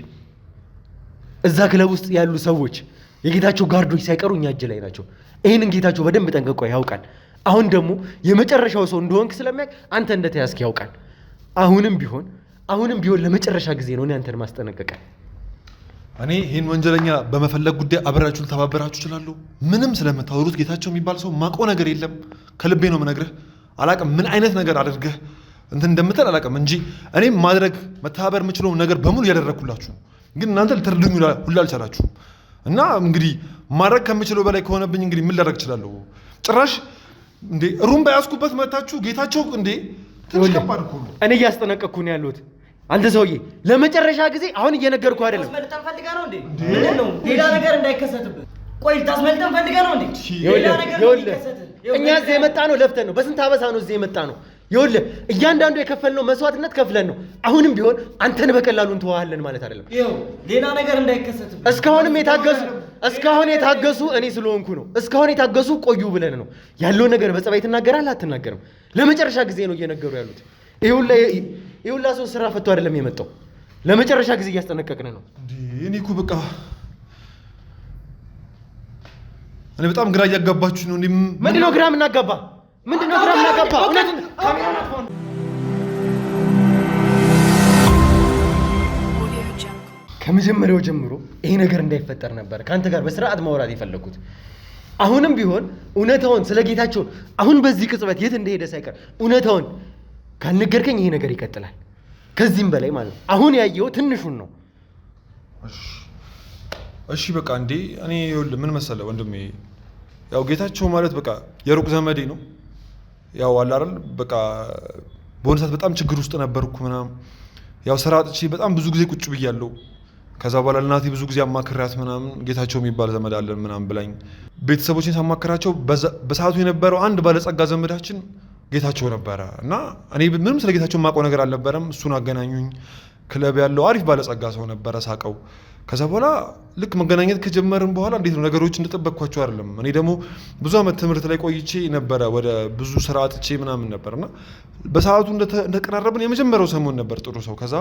እዛ ክለብ ውስጥ ያሉ ሰዎች የጌታቸው ጋርዶች ሳይቀሩ እኛ እጅ ላይ ናቸው። ይህንን ጌታቸው በደንብ ጠንቅቆ ያውቃል። አሁን ደግሞ የመጨረሻው ሰው እንደሆንክ ስለሚያውቅ አንተ እንደተያዝክ ያውቃል። አሁንም ቢሆን ለመጨረሻ ጊዜ ነው እኔ አንተን ማስጠነቀቀ።
እኔ ይህን ወንጀለኛ በመፈለግ ጉዳይ አብራችሁ ልተባበራችሁ እችላለሁ። ምንም ስለምታወሩት ጌታቸው የሚባል ሰው ማውቀው ነገር የለም። ከልቤ ነው የምነግርህ። አላውቅም ምን አይነት ነገር አድርገህ እንትን እንደምትል አላውቅም እንጂ እኔም ማድረግ መተባበር የምችለው ነገር በሙሉ እያደረግኩላችሁ፣ ግን እናንተ ልትረዱኝ ሁላ አልቻላችሁም። እና እንግዲህ ማድረግ ከምችለው በላይ ከሆነብኝ እንግዲህ ምን ላደርግ እችላለሁ? ጭራሽ እንዴ ሩም ባያስኩበት መታችሁ ጌታቸው እንዴ ትንሽ ከባድ እኮ ነው።
እኔ እያስጠነቀቅኩ ነው ያለሁት። አንተ ሰውዬ ለመጨረሻ ጊዜ አሁን እየነገርኩህ አይደለም።
ታስመልጠን ፈልገህ ነው እንዴ? ምንድን ነው ሌላ ነገር እንዳይከሰትብህ? ቆይ ታስመልጠን ፈልገህ ነው እንዴ? ሌላ ነገር እንዳይከሰት
እኛ እዚህ የመጣ ነው ለፍተን ነው። በስንት አበሳ ነው እዚህ የመጣ ነው። ይኸውልህ እያንዳንዱ የከፈልነው መስዋዕትነት ከፍለን ነው። አሁንም ቢሆን አንተን በቀላሉ እንተዋሃለን ማለት አይደለም።
ይኸው ሌላ ነገር እንዳይከሰትብህ
እስካሁን የታገሱ እኔ ስለሆንኩ ነው። እስካሁን የታገሱ ቆዩ ብለን ነው። ያለውን ነገር በጸባይ ትናገራለህ አትናገርም? ለመጨረሻ ጊዜ ነው እየነገሩ ያሉት። ይሁላ ሰው ስራ ፈቶ አይደለም የመጣው። ለመጨረሻ ጊዜ እያስጠነቀቅን ነው።
እኔ እኮ በቃ እኔ በጣም ግራ እያጋባችሁ ነው።
ምንድነው ግራ የምናጋባ? እውነቱን ከመጀመሪያው ጀምሮ ይሄ ነገር እንዳይፈጠር ነበር ከአንተ ጋር በስርዓት ማውራት የፈለኩት። አሁንም ቢሆን እውነታውን ስለ ጌታቸው አሁን በዚህ ቅጽበት የት እንደሄደ ሳይቀር እውነታውን ካልነገርከኝ ይሄ ነገር ይቀጥላል። ከዚህም በላይ ማለት ነው። አሁን ያየው ትንሹን ነው።
እሺ በቃ እንዴ እኔ ይኸውልህ ምን መሰለህ ወንድሜ፣ ያው ጌታቸው ማለት በቃ የሩቅ ዘመዴ ነው። ያው አለ አይደል በቃ በሆነ ሰዓት በጣም ችግር ውስጥ ነበርኩ ምናምን። ያው ስራ አጥቼ በጣም ብዙ ጊዜ ቁጭ ብያለሁ። ከዛ በኋላ ለእናቴ ብዙ ጊዜ አማክራት ምናምን ጌታቸው የሚባል ዘመድ አለን ምናምን ብላኝ ቤተሰቦችን ሳማክራቸው በሰዓቱ የነበረው አንድ ባለጸጋ ዘመዳችን ጌታቸው ነበረ እና እኔ ምንም ስለ ጌታቸው የማውቀው ነገር አልነበረም። እሱን አገናኙኝ። ክለብ ያለው አሪፍ ባለጸጋ ሰው ነበረ ሳቀው። ከዛ በኋላ ልክ መገናኘት ከጀመርን በኋላ እንዴት ነው ነገሮች እንደጠበቅኳቸው አይደለም። እኔ ደግሞ ብዙ ዓመት ትምህርት ላይ ቆይቼ ነበረ፣ ወደ ብዙ ስራ አጥቼ ምናምን ነበርና በሰዓቱ እንደተቀራረብን የመጀመሪያው ሰሞን ነበር ጥሩ ሰው። ከዛ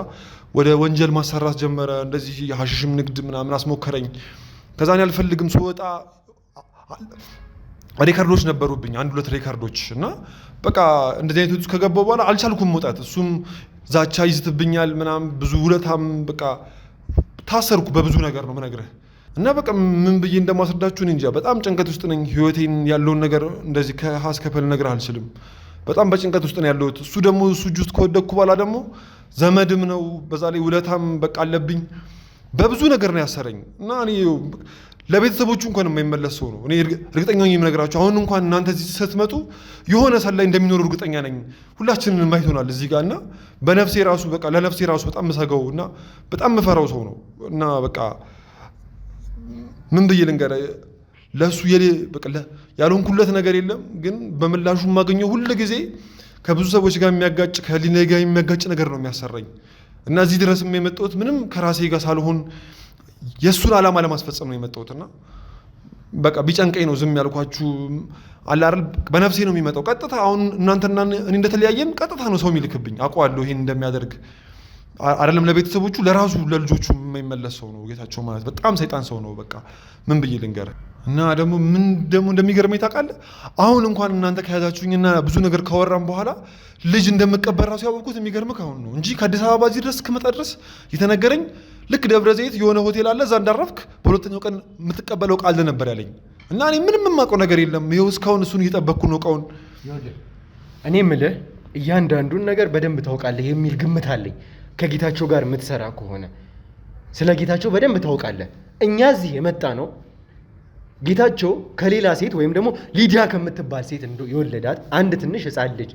ወደ ወንጀል ማሰራት ጀመረ። እንደዚህ የሐሽሽም ንግድ ምናምን አስሞከረኝ። ከዛ እኔ አልፈልግም ስወጣ ሪካርዶች ነበሩብኝ፣ 1-2 ሪካርዶች እና በቃ እንደዚህ አይነት ውስጥ ከገባው በኋላ አልቻልኩም መውጣት። እሱም ዛቻ ይዝትብኛል ምናምን ብዙ ውለታም በቃ ታሰርኩ በብዙ ነገር ነው የምነግርህ። እና በቃ ምን ብዬ እንደማስረዳችሁ እንጃ። በጣም ጭንቀት ውስጥ ነኝ። ህይወቴን ያለውን ነገር እንደዚህ ከሀስ ከፈል ነግርህ አልችልም። በጣም በጭንቀት ውስጥ ነው ያለሁት። እሱ ደግሞ እሱ እጅ ውስጥ ከወደቅኩ በኋላ ደግሞ ዘመድም ነው፣ በዛ ላይ ውለታም በቃ አለብኝ። በብዙ ነገር ነው ያሰረኝ እና እኔ ለቤተሰቦቹ እንኳን የማይመለስ ሰው ነው። እኔ እርግጠኛ ነኝ የምነግራችሁ። አሁን እንኳን እናንተ እዚህ ስትመጡ የሆነ ሰላይ እንደሚኖር እርግጠኛ ነኝ። ሁላችንን ማይቶናል እዚህ ጋር እና በነፍሴ ራሱ በቃ ለነፍሴ ራሱ በጣም የምሰጋው እና በጣም የምፈራው ሰው ነው እና በቃ ምን ብዬ ልንገርህ፣ ለእሱ ያልሆንኩለት ነገር የለም፣ ግን በምላሹ የማገኘው ሁል ጊዜ ከብዙ ሰዎች ጋር የሚያጋጭ ከህሊናዬ ጋር የሚያጋጭ ነገር ነው የሚያሰራኝ እና እዚህ ድረስም የመጣሁት ምንም ከራሴ ጋር ሳልሆን የሱን ዓላማ ለማስፈጸም ነው የመጣሁትና በቃ ቢጨንቀኝ ነው ዝም ያልኳችሁ። አለ አይደል በነፍሴ ነው የሚመጣው ቀጥታ። አሁን እናንተና እኔ እንደተለያየን ቀጥታ ነው ሰው የሚልክብኝ። አውቀዋለሁ ይሄን እንደሚያደርግ አይደለም ለቤተሰቦቹ ለራሱ ለልጆቹ የማይመለስ ሰው ነው ጌታቸው ማለት በጣም ሰይጣን ሰው ነው። በቃ ምን ብዬ ልንገር። እና ደግሞ እንደሚገርመኝ ታውቃለህ አሁን እንኳን እናንተ ከያዛችሁኝና ብዙ ነገር ካወራን በኋላ ልጅ እንደምቀበር ራሱ ያወቅሁት የሚገርምህ አሁን ነው እንጂ ከአዲስ አበባ እዚህ ድረስ እስክመጣ ድረስ የተነገረኝ ልክ ደብረ ዘይት የሆነ ሆቴል አለ እዛ እንዳረፍክ በሁለተኛው ቀን የምትቀበለው ቃል ነበር ያለኝ። እና እኔ ምንም የማውቀው ነገር የለም። ይኸው እስካሁን እሱን እየጠበቅኩ ነው እቃውን።
እኔ የምልህ እያንዳንዱን ነገር በደንብ ታውቃለህ የሚል ግምት አለኝ። ከጌታቸው ጋር የምትሰራ ከሆነ ስለ ጌታቸው በደንብ ታውቃለህ። እኛ እዚህ የመጣ ነው ጌታቸው ከሌላ ሴት ወይም ደግሞ ሊዲያ ከምትባል ሴት የወለዳት አንድ ትንሽ ሕፃን ልጅ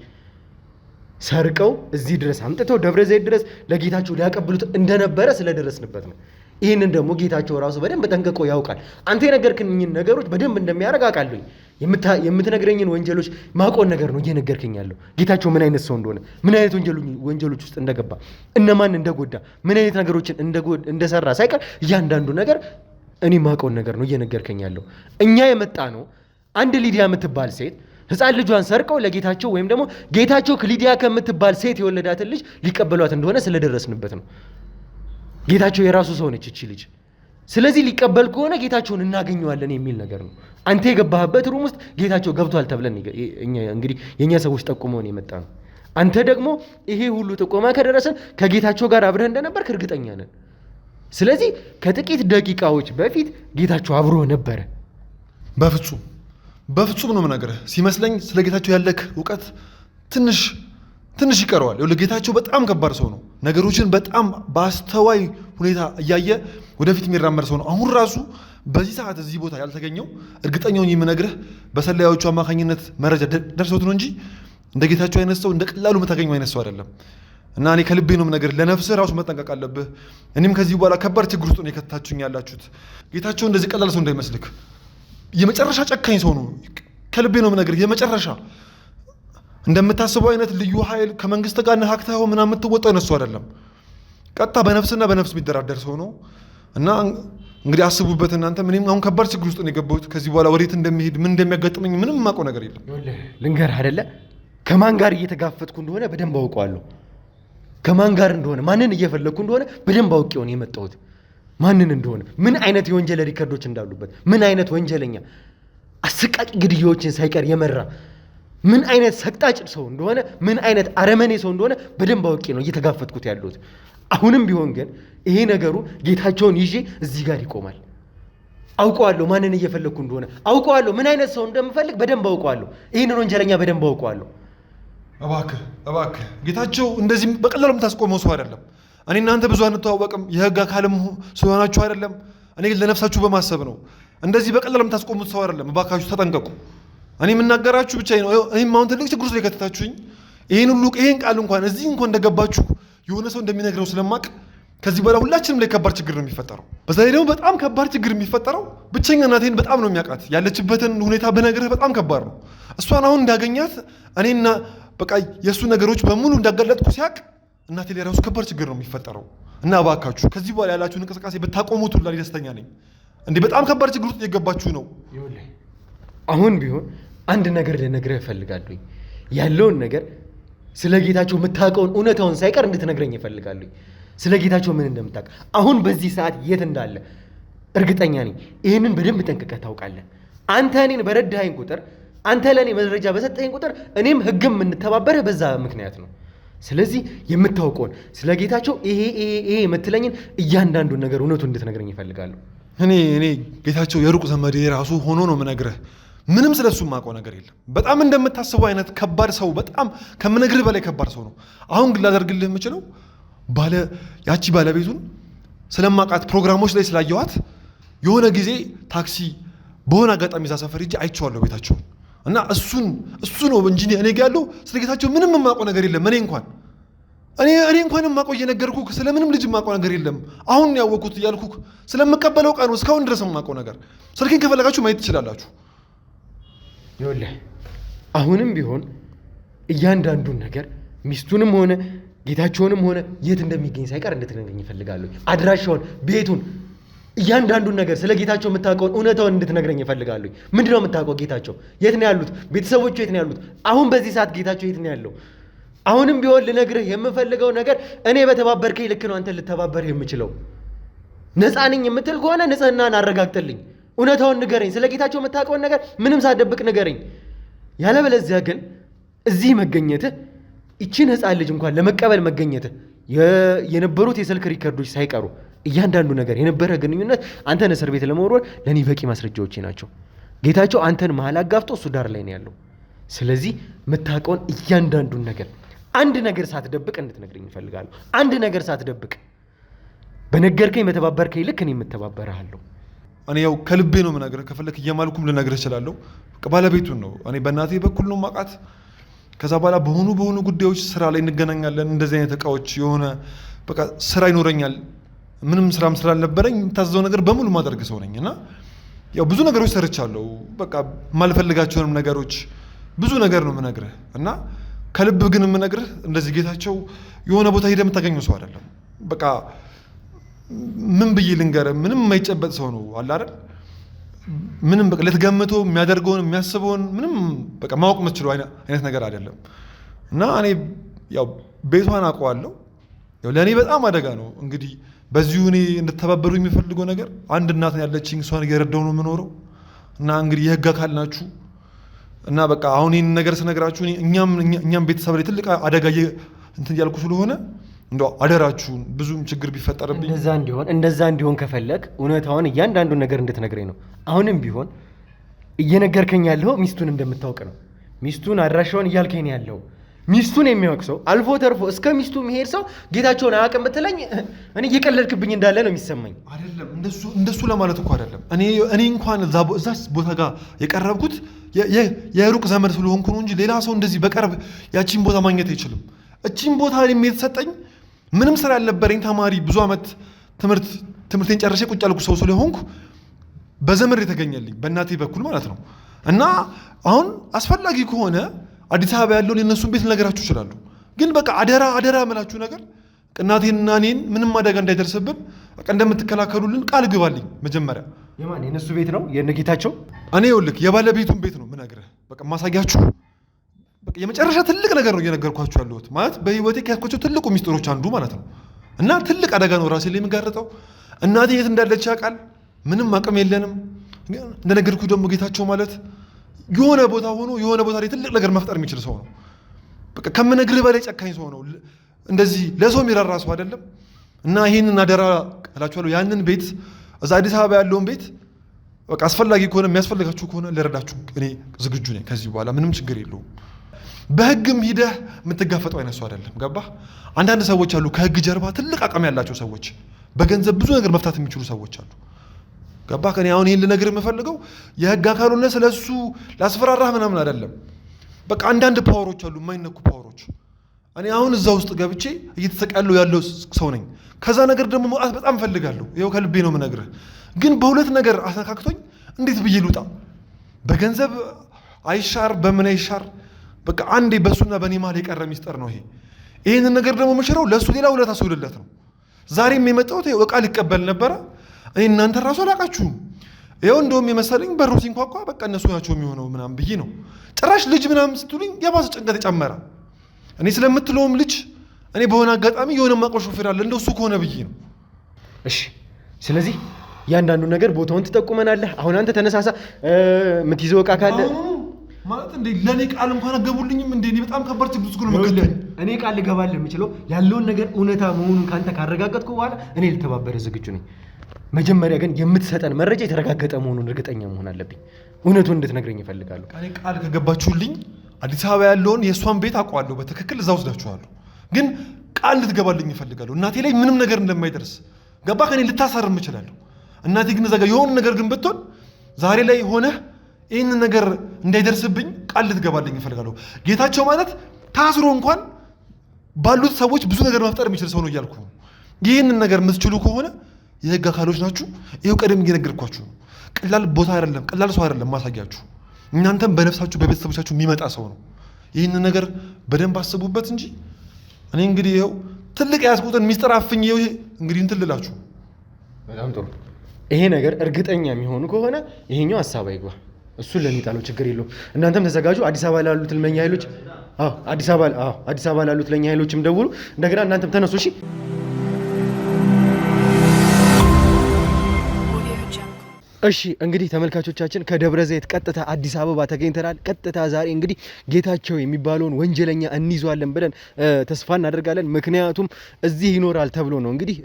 ሰርቀው እዚህ ድረስ አምጥተው ደብረ ዘይት ድረስ ለጌታቸው ሊያቀብሉት እንደነበረ ስለደረስንበት ነው። ይህንን ደግሞ ጌታቸው ራሱ በደንብ ጠንቅቆ ያውቃል። አንተ የነገርክኝን ነገሮች በደንብ እንደሚያደርግ አውቃለሁኝ። የምትነግረኝን ወንጀሎች ማቆን ነገር ነው እየነገርክኝ ያለው። ጌታቸው ምን አይነት ሰው እንደሆነ፣ ምን አይነት ወንጀሎች ውስጥ እንደገባ፣ እነማን እንደጎዳ፣ ምን አይነት ነገሮችን እንደሰራ ሳይቀር እያንዳንዱ ነገር እኔ ማቆን ነገር ነው እየነገርከኝ ያለው። እኛ የመጣ ነው አንድ ሊዲያ የምትባል ሴት ሕፃን ልጇን ሰርቀው ለጌታቸው ወይም ደግሞ ጌታቸው ሊዲያ ከምትባል ሴት የወለዳትን ልጅ ሊቀበሏት እንደሆነ ስለደረስንበት ነው። ጌታቸው የራሱ ሰው ነች እቺ ልጅ። ስለዚህ ሊቀበል ከሆነ ጌታቸውን እናገኘዋለን የሚል ነገር ነው። አንተ የገባህበት ሩም ውስጥ ጌታቸው ገብቷል ተብለን እንግዲህ የእኛ ሰዎች ጠቁመውን የመጣ ነው። አንተ ደግሞ ይሄ ሁሉ ጥቆማ ከደረሰን ከጌታቸው ጋር አብረህ እንደነበርክ እርግጠኛ ነን። ስለዚህ ከጥቂት ደቂቃዎች በፊት ጌታቸው አብሮ ነበረ።
በፍጹም ነው የምነግርህ። ሲመስለኝ ስለ ጌታቸው ያለክ እውቀት ትንሽ ይቀረዋል። ጌታቸው በጣም ከባድ ሰው ነው። ነገሮችን በጣም በአስተዋይ ሁኔታ እያየ ወደፊት የሚራመድ ሰው ነው። አሁን ራሱ በዚህ ሰዓት እዚህ ቦታ ያልተገኘው እርግጠኛውን የምነግርህ በሰላዮቹ አማካኝነት መረጃ ደርሰውት ነው እንጂ እንደ ጌታቸው አይነት ሰው እንደ ቀላሉ የምታገኘው አይነት ሰው አይደለም። እና እኔ ከልቤ ነው የምነግርህ፣ ለነፍስህ ራሱ መጠንቀቅ አለብህ። እኔም ከዚህ በኋላ ከባድ ችግር ውስጥ ነው የከታችሁኝ ያላችሁት። ጌታቸው እንደዚህ ቀላል ሰው እንዳይመስልክ፣ የመጨረሻ ጨካኝ ሰው ነው። ከልቤ ነው የምነግርህ፣ የመጨረሻ እንደምታስበው አይነት ልዩ ኃይል ከመንግስት ጋር ነካክተኸው ምናምን የምትወጣው አይነት ሰው አይደለም። ቀጥታ በነፍስና በነፍስ የሚደራደር ሰው ነው። እና እንግዲህ አስቡበት እናንተ። እኔም አሁን ከባድ ችግር ውስጥ ነው የገባሁት። ከዚህ በኋላ ወዴት እንደሚሄድ ምን እንደሚያጋጥመኝ ምንም የማውቀው ነገር የለም።
ልንገርህ አይደለ ከማን ጋር እየተጋፈጥኩ እንደሆነ በደንብ አውቀዋለሁ። ከማን ጋር እንደሆነ ማንን እየፈለግኩ እንደሆነ በደንብ አውቄው ነው የመጣሁት። ማንን እንደሆነ ምን አይነት የወንጀል ሪከርዶች እንዳሉበት፣ ምን አይነት ወንጀለኛ አሰቃቂ ግድያዎችን ሳይቀር የመራ ምን አይነት ሰቅጣጭ ሰው እንደሆነ፣ ምን አይነት አረመኔ ሰው እንደሆነ በደንብ አውቄ ነው እየተጋፈጥኩት ያለሁት። አሁንም ቢሆን ግን ይሄ ነገሩ ጌታቸውን ይዤ እዚህ ጋር ይቆማል። አውቀዋለሁ ማንን እየፈለግኩ እንደሆነ አውቀዋለሁ። ምን አይነት ሰው እንደምፈልግ በደንብ አውቀዋለሁ። ይህንን ወንጀለኛ በደንብ አውቀዋለሁ።
እባክህ ጌታቸው እንደዚህ በቀላሉ የምታስቆመው ሰው አይደለም። እኔ እናንተ ብዙ አንተዋወቅም፣ የህግ አካልም ስለሆናችሁ አይደለም። እኔ ግን ለነፍሳችሁ በማሰብ ነው። እንደዚህ በቀላሉ የምታስቆሙት ሰው አይደለም። እባካችሁ ተጠንቀቁ። እኔ የምናገራችሁ ብቻ ነው። እኔም አሁን ትልቅ ችግር ውስጥ የከተታችሁኝ ይህን ቃል እንኳን እዚህ እንኳን እንደገባችሁ የሆነ ሰው እንደሚነግረው ስለማቅ ከዚህ በኋላ ሁላችንም ላይ ከባድ ችግር ነው የሚፈጠረው። በዛ ላይ ደግሞ በጣም ከባድ ችግር የሚፈጠረው ብቸኛ እናቴን በጣም ነው የሚያውቃት። ያለችበትን ሁኔታ በነገርህ በጣም ከባድ ነው። እሷን አሁን እንዳገኛት እኔና በቃ የእሱ ነገሮች በሙሉ እንዳጋለጥኩ ሲያቅ እናቴ ላይ ራሱ ከባድ ችግር ነው የሚፈጠረው። እና እባካችሁ ከዚህ በኋላ ያላችሁን እንቅስቃሴ ብታቆሙት ሁላ ደስተኛ ነኝ። እንዲህ በጣም ከባድ ችግር ውስጥ የገባችሁ ነው።
አሁን ቢሆን አንድ ነገር ልነግርህ እፈልጋለሁ። ያለውን ነገር ስለ ጌታቸው የምታውቀውን እውነታውን ሳይቀር እንድትነግረኝ እፈልጋለሁ። ስለ ጌታቸው ምን እንደምታውቅ አሁን በዚህ ሰዓት የት እንዳለ እርግጠኛ ነኝ። ይህንን በደንብ ጠንቅቀህ ታውቃለህ። አንተ እኔን በረዳኸኝ ቁጥር፣ አንተ ለእኔ መረጃ በሰጠኸኝ ቁጥር እኔም ህግም የምንተባበርህ በዛ ምክንያት ነው። ስለዚህ የምታውቀውን ስለ ጌታቸው ይሄ የምትለኝን እያንዳንዱን ነገር እውነቱ እንድትነግረኝ እፈልጋለሁ።
እኔ ጌታቸው የሩቅ ዘመዴ ራሱ ሆኖ ነው የምነግርህ። ምንም ስለሱ የማውቀው ነገር የለም። በጣም እንደምታስበው አይነት ከባድ ሰው፣ በጣም ከምነግርህ በላይ ከባድ ሰው ነው። አሁን ግን ላደርግልህ የምችለው ያቺ ባለቤቱን ስለማውቃት ፕሮግራሞች ላይ ስላየኋት የሆነ ጊዜ ታክሲ በሆነ አጋጣሚ እዛ ሰፈር ሂጄ አይቼዋለሁ ቤታቸውን። እና እሱ ነው እንጂ እኔ ጋ ያለው ስለ ጌታቸው ምንም የማውቀው ነገር የለም። እኔ እንኳን የማውቀው እየነገርኩህ ስለምንም ልጅ የማውቀው ነገር የለም። አሁን ያወቅሁት እያልኩህ ስለምቀበለው ቃል ነው እስካሁን ድረስ የማውቀው ነገር። ስልኬን ከፈለጋችሁ ማየት ትችላላችሁ።
ይኸውልህ አሁንም ቢሆን እያንዳንዱን ነገር ሚስቱንም ሆነ ጌታቸውንም ሆነ የት እንደሚገኝ ሳይቀር እንድትነግረኝ እፈልጋለሁ። አድራሻውን፣ ቤቱን፣ እያንዳንዱን ነገር ስለ ጌታቸው የምታውቀውን እውነታውን እንድትነግረኝ እፈልጋለሁ። ምንድነው የምታውቀው? ጌታቸው የት ነው ያሉት? ቤተሰቦቹ የት ነው ያሉት? አሁን በዚህ ሰዓት ጌታቸው የት ነው ያለው? አሁንም ቢሆን ልነግርህ የምፈልገው ነገር እኔ በተባበርከኝ ልክ ነው አንተ ልተባበርህ የምችለው። ነፃ ነኝ የምትል ከሆነ ንጽህናን አረጋግጥልኝ። እውነታውን ንገረኝ። ስለ ጌታቸው የምታውቀውን ነገር ምንም ሳትደብቅ ንገረኝ። ያለበለዚያ ግን እዚህ መገኘትህ እቺን ህፃን ልጅ እንኳን ለመቀበል መገኘትህ የነበሩት የስልክ ሪከርዶች ሳይቀሩ እያንዳንዱ ነገር የነበረ ግንኙነት አንተን እስር ቤት ለመወርወር ለእኔ በቂ ማስረጃዎቼ ናቸው። ጌታቸው አንተን መሀል አጋፍጦ እሱ ዳር ላይ ነው ያለው። ስለዚህ የምታውቀውን እያንዳንዱን ነገር አንድ ነገር ሳትደብቅ እንድትነግረኝ እፈልጋለሁ። አንድ ነገር ሳትደብቅ በነገርከኝ በተባበርከኝ ልክ እኔ የምተባበርሃለሁ።
እኔ ያው ከልቤ ነው የምነግርህ። ከፈለክ እየማልኩም ልነግርህ እችላለሁ። ባለቤቱን ነው እኔ በእናቴ በኩል ነው ማውቃት። ከዛ በኋላ በሆኑ ጉዳዮች ስራ ላይ እንገናኛለን። እንደዚህ አይነት እቃዎች የሆነ በቃ ስራ ይኖረኛል። ምንም ስራም ስላልነበረኝ የምታዘዘው ነገር በሙሉ ማድረግ ሰው ነኝ እና ያው ብዙ ነገሮች ሰርቻለሁ። በቃ የማልፈልጋቸውንም ነገሮች ብዙ ነገር ነው የምነግርህ እና ከልብ ግን የምነግርህ እንደዚህ ጌታቸው የሆነ ቦታ ሄደህ የምታገኘው ሰው አይደለም። በቃ ምን ብዬ ልንገርህ፣ ምንም የማይጨበጥ ሰው ነው አለ አይደል? ምንም በቃ ልትገምተው የሚያደርገውን የሚያስበውን ምንም በቃ ማወቅ የምትችለው አይነት ነገር አይደለም እና እኔ ያው ቤቷን አውቀዋለሁ። ያው ለእኔ በጣም አደጋ ነው። እንግዲህ በዚሁ እኔ እንድተባበሩ የሚፈልገው ነገር አንድ እናት ያለችኝ፣ እሷን እየረዳሁ ነው የምኖረው እና እንግዲህ የህግ አካል ናችሁ እና በቃ አሁን ይህን ነገር ስነግራችሁ እኛም ቤተሰብ ላይ ትልቅ አደጋ እንትን እያልኩ ስለሆነ እንደው አደራችሁን ብዙም ችግር ቢፈጠርብኝ
እንደዛ እንዲሆን ከፈለግ እውነታውን እያንዳንዱን ነገር እንድትነግረኝ ነው። አሁንም ቢሆን እየነገርከኝ ያለው ሚስቱን እንደምታውቅ ነው። ሚስቱን አድራሻውን እያልከኝ ያለው ሚስቱን የሚያውቅ ሰው አልፎ ተርፎ እስከ ሚስቱ የሚሄድ ሰው ጌታቸውን አያውቅም ብትለኝ እኔ እየቀለድክብኝ እንዳለ ነው የሚሰማኝ።
አይደለም እንደሱ ለማለት እኮ አይደለም። እኔ እንኳን እዛ ቦታ ጋር የቀረብኩት የሩቅ ዘመድ ስለሆንኩ ነው እንጂ ሌላ ሰው እንደዚህ በቀርብ ያቺን ቦታ ማግኘት አይችልም። እቺን ቦታ የተሰጠኝ ምንም ስራ ያልነበረኝ ተማሪ ብዙ ዓመት ትምህርቴን ጨርሼ ቁጭ ያልኩ ሰው ስለሆንኩ በዘመድ የተገኘልኝ በእናቴ በኩል ማለት ነው። እና አሁን አስፈላጊ ከሆነ አዲስ አበባ ያለውን የእነሱን ቤት ልነግራችሁ ይችላሉ። ግን በቃ አደራ የምላችሁ ነገር እናቴንና እኔን ምንም አደጋ እንዳይደርስብን በቃ እንደምትከላከሉልን ቃል ግባልኝ። መጀመሪያ
የማን የእነሱ ቤት ነው? የነጌታቸው?
እኔ ይኸውልህ የባለቤቱን ቤት ነው ምነግርህ። በቃ ማሳያችሁ በቃ የመጨረሻ ትልቅ ነገር ነው እየነገርኳችሁ ያለሁት። ማለት በህይወቴ ከያዝኳቸው ትልቁ ሚስጥሮች አንዱ ማለት ነው። እና ትልቅ አደጋ ነው ራሴ ላይ የሚጋርጠው። እናቴ የት እንዳለች ያውቃል። ምንም አቅም የለንም። እንደነገርኩ ደግሞ ጌታቸው ማለት የሆነ ቦታ ሆኖ የሆነ ቦታ ላይ ትልቅ ነገር መፍጠር የሚችል ሰው ነው። በቃ ከምነግርህ በላይ ጨካኝ ሰው ነው። እንደዚህ ለሰው የሚራራ ሰው አይደለም። እና ይህንን አደራ እላችኋለሁ። ያንን ቤት እዛ አዲስ አበባ ያለውን ቤት በቃ አስፈላጊ ከሆነ የሚያስፈልጋችሁ ከሆነ ልረዳችሁ እኔ ዝግጁ ነኝ። ከዚህ በኋላ ምንም ችግር የለውም። በህግም ሂደህ የምትጋፈጠው አይነት ሰው አይደለም። ገባህ? አንዳንድ ሰዎች አሉ ከህግ ጀርባ ትልቅ አቅም ያላቸው ሰዎች፣ በገንዘብ ብዙ ነገር መፍታት የሚችሉ ሰዎች አሉ። ገባህ? እኔ አሁን ይህን ልነግርህ የምፈልገው የህግ አካሉና ስለሱ ላስፈራራህ ምናምን አይደለም። በቃ አንዳንድ ፓወሮች አሉ፣ የማይነኩ ፓወሮች። እኔ አሁን እዛ ውስጥ ገብቼ እየተሰቃለሁ ያለው ሰው ነኝ። ከዛ ነገር ደግሞ መውጣት በጣም እፈልጋለሁ። ይኸው ከልቤ ነው የምነግርህ። ግን በሁለት ነገር አስተካክቶኝ እንዴት ብዬ ልውጣ? በገንዘብ አይሻር በምን አይሻር? በቃ አንዴ በሱና በኔ መሀል የቀረ ሚስጥር ነው ይሄ። ይህንን ነገር ደግሞ የምሽረው ለእሱ ሌላ ውለታ ስውልለት ነው። ዛሬም የመጣሁት እቃ ሊቀበል ነበረ። እኔ እናንተ ራሱ አላውቃችሁም። ይኸው እንደውም የመሰለኝ በሩ ሲንኳኳ በቃ እነሱ ናቸው የሚሆነው ምናምን ብዬ ነው። ጭራሽ ልጅ ምናምን ስትሉኝ የባሰ ጭንቀት የጨመረ። እኔ ስለምትለውም ልጅ እኔ በሆነ አጋጣሚ የሆነ ማቆ ሾፌር አለ እንደው እሱ ከሆነ ብዬ ነው።
እሺ፣ ስለዚህ እያንዳንዱ ነገር ቦታውን ትጠቁመናለህ። አሁን አንተ ተነሳሳ፣ የምትይዘው እቃ ካለ
ማለት እንዴ ለኔ ቃል እንኳን አገቡልኝም እንዴ? እኔ በጣም ከባድ ችግር ውስጥ ነው መከተኝ።
እኔ ቃል ልገባልህ የምችለው ያለውን ነገር እውነታ መሆኑን ካንተ ካረጋገጥኩ በኋላ እኔ ልተባበረ ዝግጁ ነኝ። መጀመሪያ ግን የምትሰጠን መረጃ የተረጋገጠ መሆኑን እርግጠኛ መሆን አለብኝ። እውነቱን እንድትነግረኝ እፈልጋለሁ።
እኔ ቃል ከገባችሁልኝ አዲስ አበባ ያለውን የእሷን ቤት አውቀዋለሁ በትክክል፣ እዛ ወስዳችኋለሁ። ግን ቃል ልትገባልኝ እፈልጋለሁ እናቴ ላይ ምንም ነገር እንደማይደርስ። ገባ? ከኔ ልታሳርም እችላለሁ። እናቴ ግን እዛ ጋር የሆነ ነገር ግን ብትሆን ዛሬ ላይ ሆነህ ይህንን ነገር እንዳይደርስብኝ ቃል ልትገባልኝ እፈልጋለሁ። ጌታቸው ማለት ታስሮ እንኳን ባሉት ሰዎች ብዙ ነገር መፍጠር የሚችል ሰው ነው እያልኩ ነው። ይህንን ነገር የምትችሉ ከሆነ የህግ አካሎች ናችሁ። ይኸው ቀደም እየነገርኳችሁ ነው። ቀላል ቦታ አይደለም፣ ቀላል ሰው አይደለም ማሳያችሁ። እናንተም በነፍሳችሁ በቤተሰቦቻችሁ የሚመጣ ሰው ነው። ይህንን ነገር በደንብ አስቡበት እንጂ እኔ እንግዲህ ይኸው ትልቅ ያስቁትን ሚስጥር አፍኜው እንግዲህ እንትን ልላችሁ።
በጣም ጥሩ። ይሄ ነገር እርግጠኛ የሚሆኑ ከሆነ ይሄኛው ሀሳብ አይግባ። እሱን ለሚጣለው ችግር የለውም። እናንተም ተዘጋጁ። አዲስ አበባ ላሉት ለኛ ኃይሎች አዲስ አበባ ላሉት ለኛ ኃይሎችም ደውሉ። እንደገና እናንተም ተነሱ። እሺ እሺ እንግዲህ ተመልካቾቻችን ከደብረ ዘይት ቀጥታ አዲስ አበባ ተገኝተናል። ቀጥታ ዛሬ እንግዲህ ጌታቸው የሚባለውን ወንጀለኛ እንይዟለን ብለን ተስፋ እናደርጋለን። ምክንያቱም እዚህ ይኖራል ተብሎ ነው እንግዲህ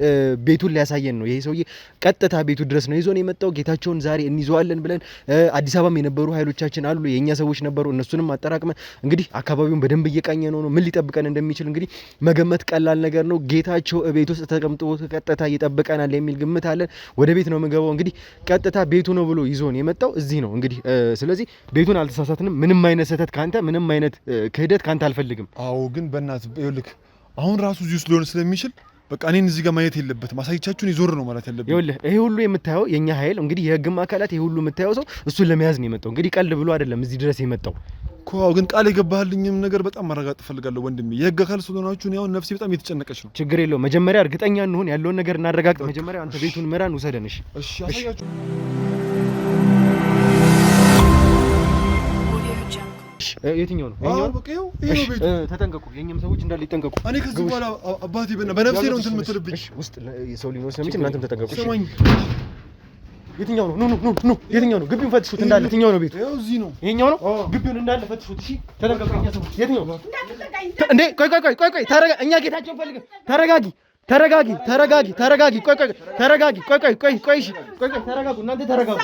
ቤቱን ሊያሳየን ነው። ይሄ ሰውዬ ቀጥታ ቤቱ ድረስ ነው ይዞን የመጣው። ጌታቸውን ዛሬ እንይዘዋለን ብለን አዲስ አበባም የነበሩ ኃይሎቻችን አሉ፣ የእኛ ሰዎች ነበሩ። እነሱንም አጠራቅመን እንግዲህ አካባቢውን በደንብ እየቃኘ ነው። ምን ሊጠብቀን እንደሚችል እንግዲህ መገመት ቀላል ነገር ነው። ጌታቸው ቤት ውስጥ ተቀምጦ ቀጥታ ይጠብቀናል የሚል ግምት አለን። ወደ ቤት ነው የምንገባው። እንግዲህ ቀጥታ ቤቱ ነው ብሎ ይዞን የመጣው እዚህ ነው እንግዲህ። ስለዚህ ቤቱን አልተሳሳትንም። ምንም አይነት ስህተት ካንተ፣ ምንም አይነት ክህደት ካንተ አልፈልግም።
አዎ ግን በእናትህ ይኸውልህ አሁን ራሱ እዚህ ውስጥ ሊሆን ስለሚችል በቃ እኔን እዚህ ጋር ማየት የለበትም። አሳይቻችሁን ይዞር ነው ማለት ያለብኝ።
ይኸውልህ ይሄ ሁሉ የምታየው የኛ ኃይል እንግዲህ የህግም አካላት ይሄ ሁሉ የምታየው ሰው እሱን ለመያዝ ነው የመጣው። እንግዲህ ቀልድ ብሎ አይደለም እዚህ ድረስ የመጣው
እኮ። ግን ቃል የገባህልኝም ነገር በጣም ማረጋገጥ እፈልጋለሁ ወንድሜ። የህግ አካል ስለሆናችሁ ያው ነፍሴ በጣም እየተጨነቀች ነው።
ችግር የለውም። መጀመሪያ እርግጠኛ እንሆን፣ ያለውን ነገር እናረጋግጥ። መጀመሪያ አንተ ቤቱን ምራን፣ ውሰደን። እሺ
እሺ አሳያችሁ።
የትኛው ነው?
ይሄው ቤቱ።
ተጠንቀቁ፣ የኛም ሰዎች እንዳለ ይጠንቀቁ።
እኔ ከዚህ በኋላ አባቴ በነፍሴ ነው እንትን የምትልብኝ።
ውስጥ ሰው ሊኖር ስለሚችል እናንተም ተጠንቀቁ።
ሰማኝ።
የትኛው ነው? ኑ የትኛው ነው? ግቢውን ፈትሹት እንዳለ። የትኛው ነው ቤቱ?
ይሄው እዚህ ነው።
ይሄኛው ነው? ግቢውን እንዳለ ፈትሹት። እሺ ተጠንቀቁ። የኛ ሰዎች የትኛው እንዴ? ቆይ ተረጋጊ። እኛ ጌታቸውን ፈልገን። ተረጋጊ። ቆይ ተረጋጊ። ቆይ ተረጋጉ። እናንተ ተረጋጉ።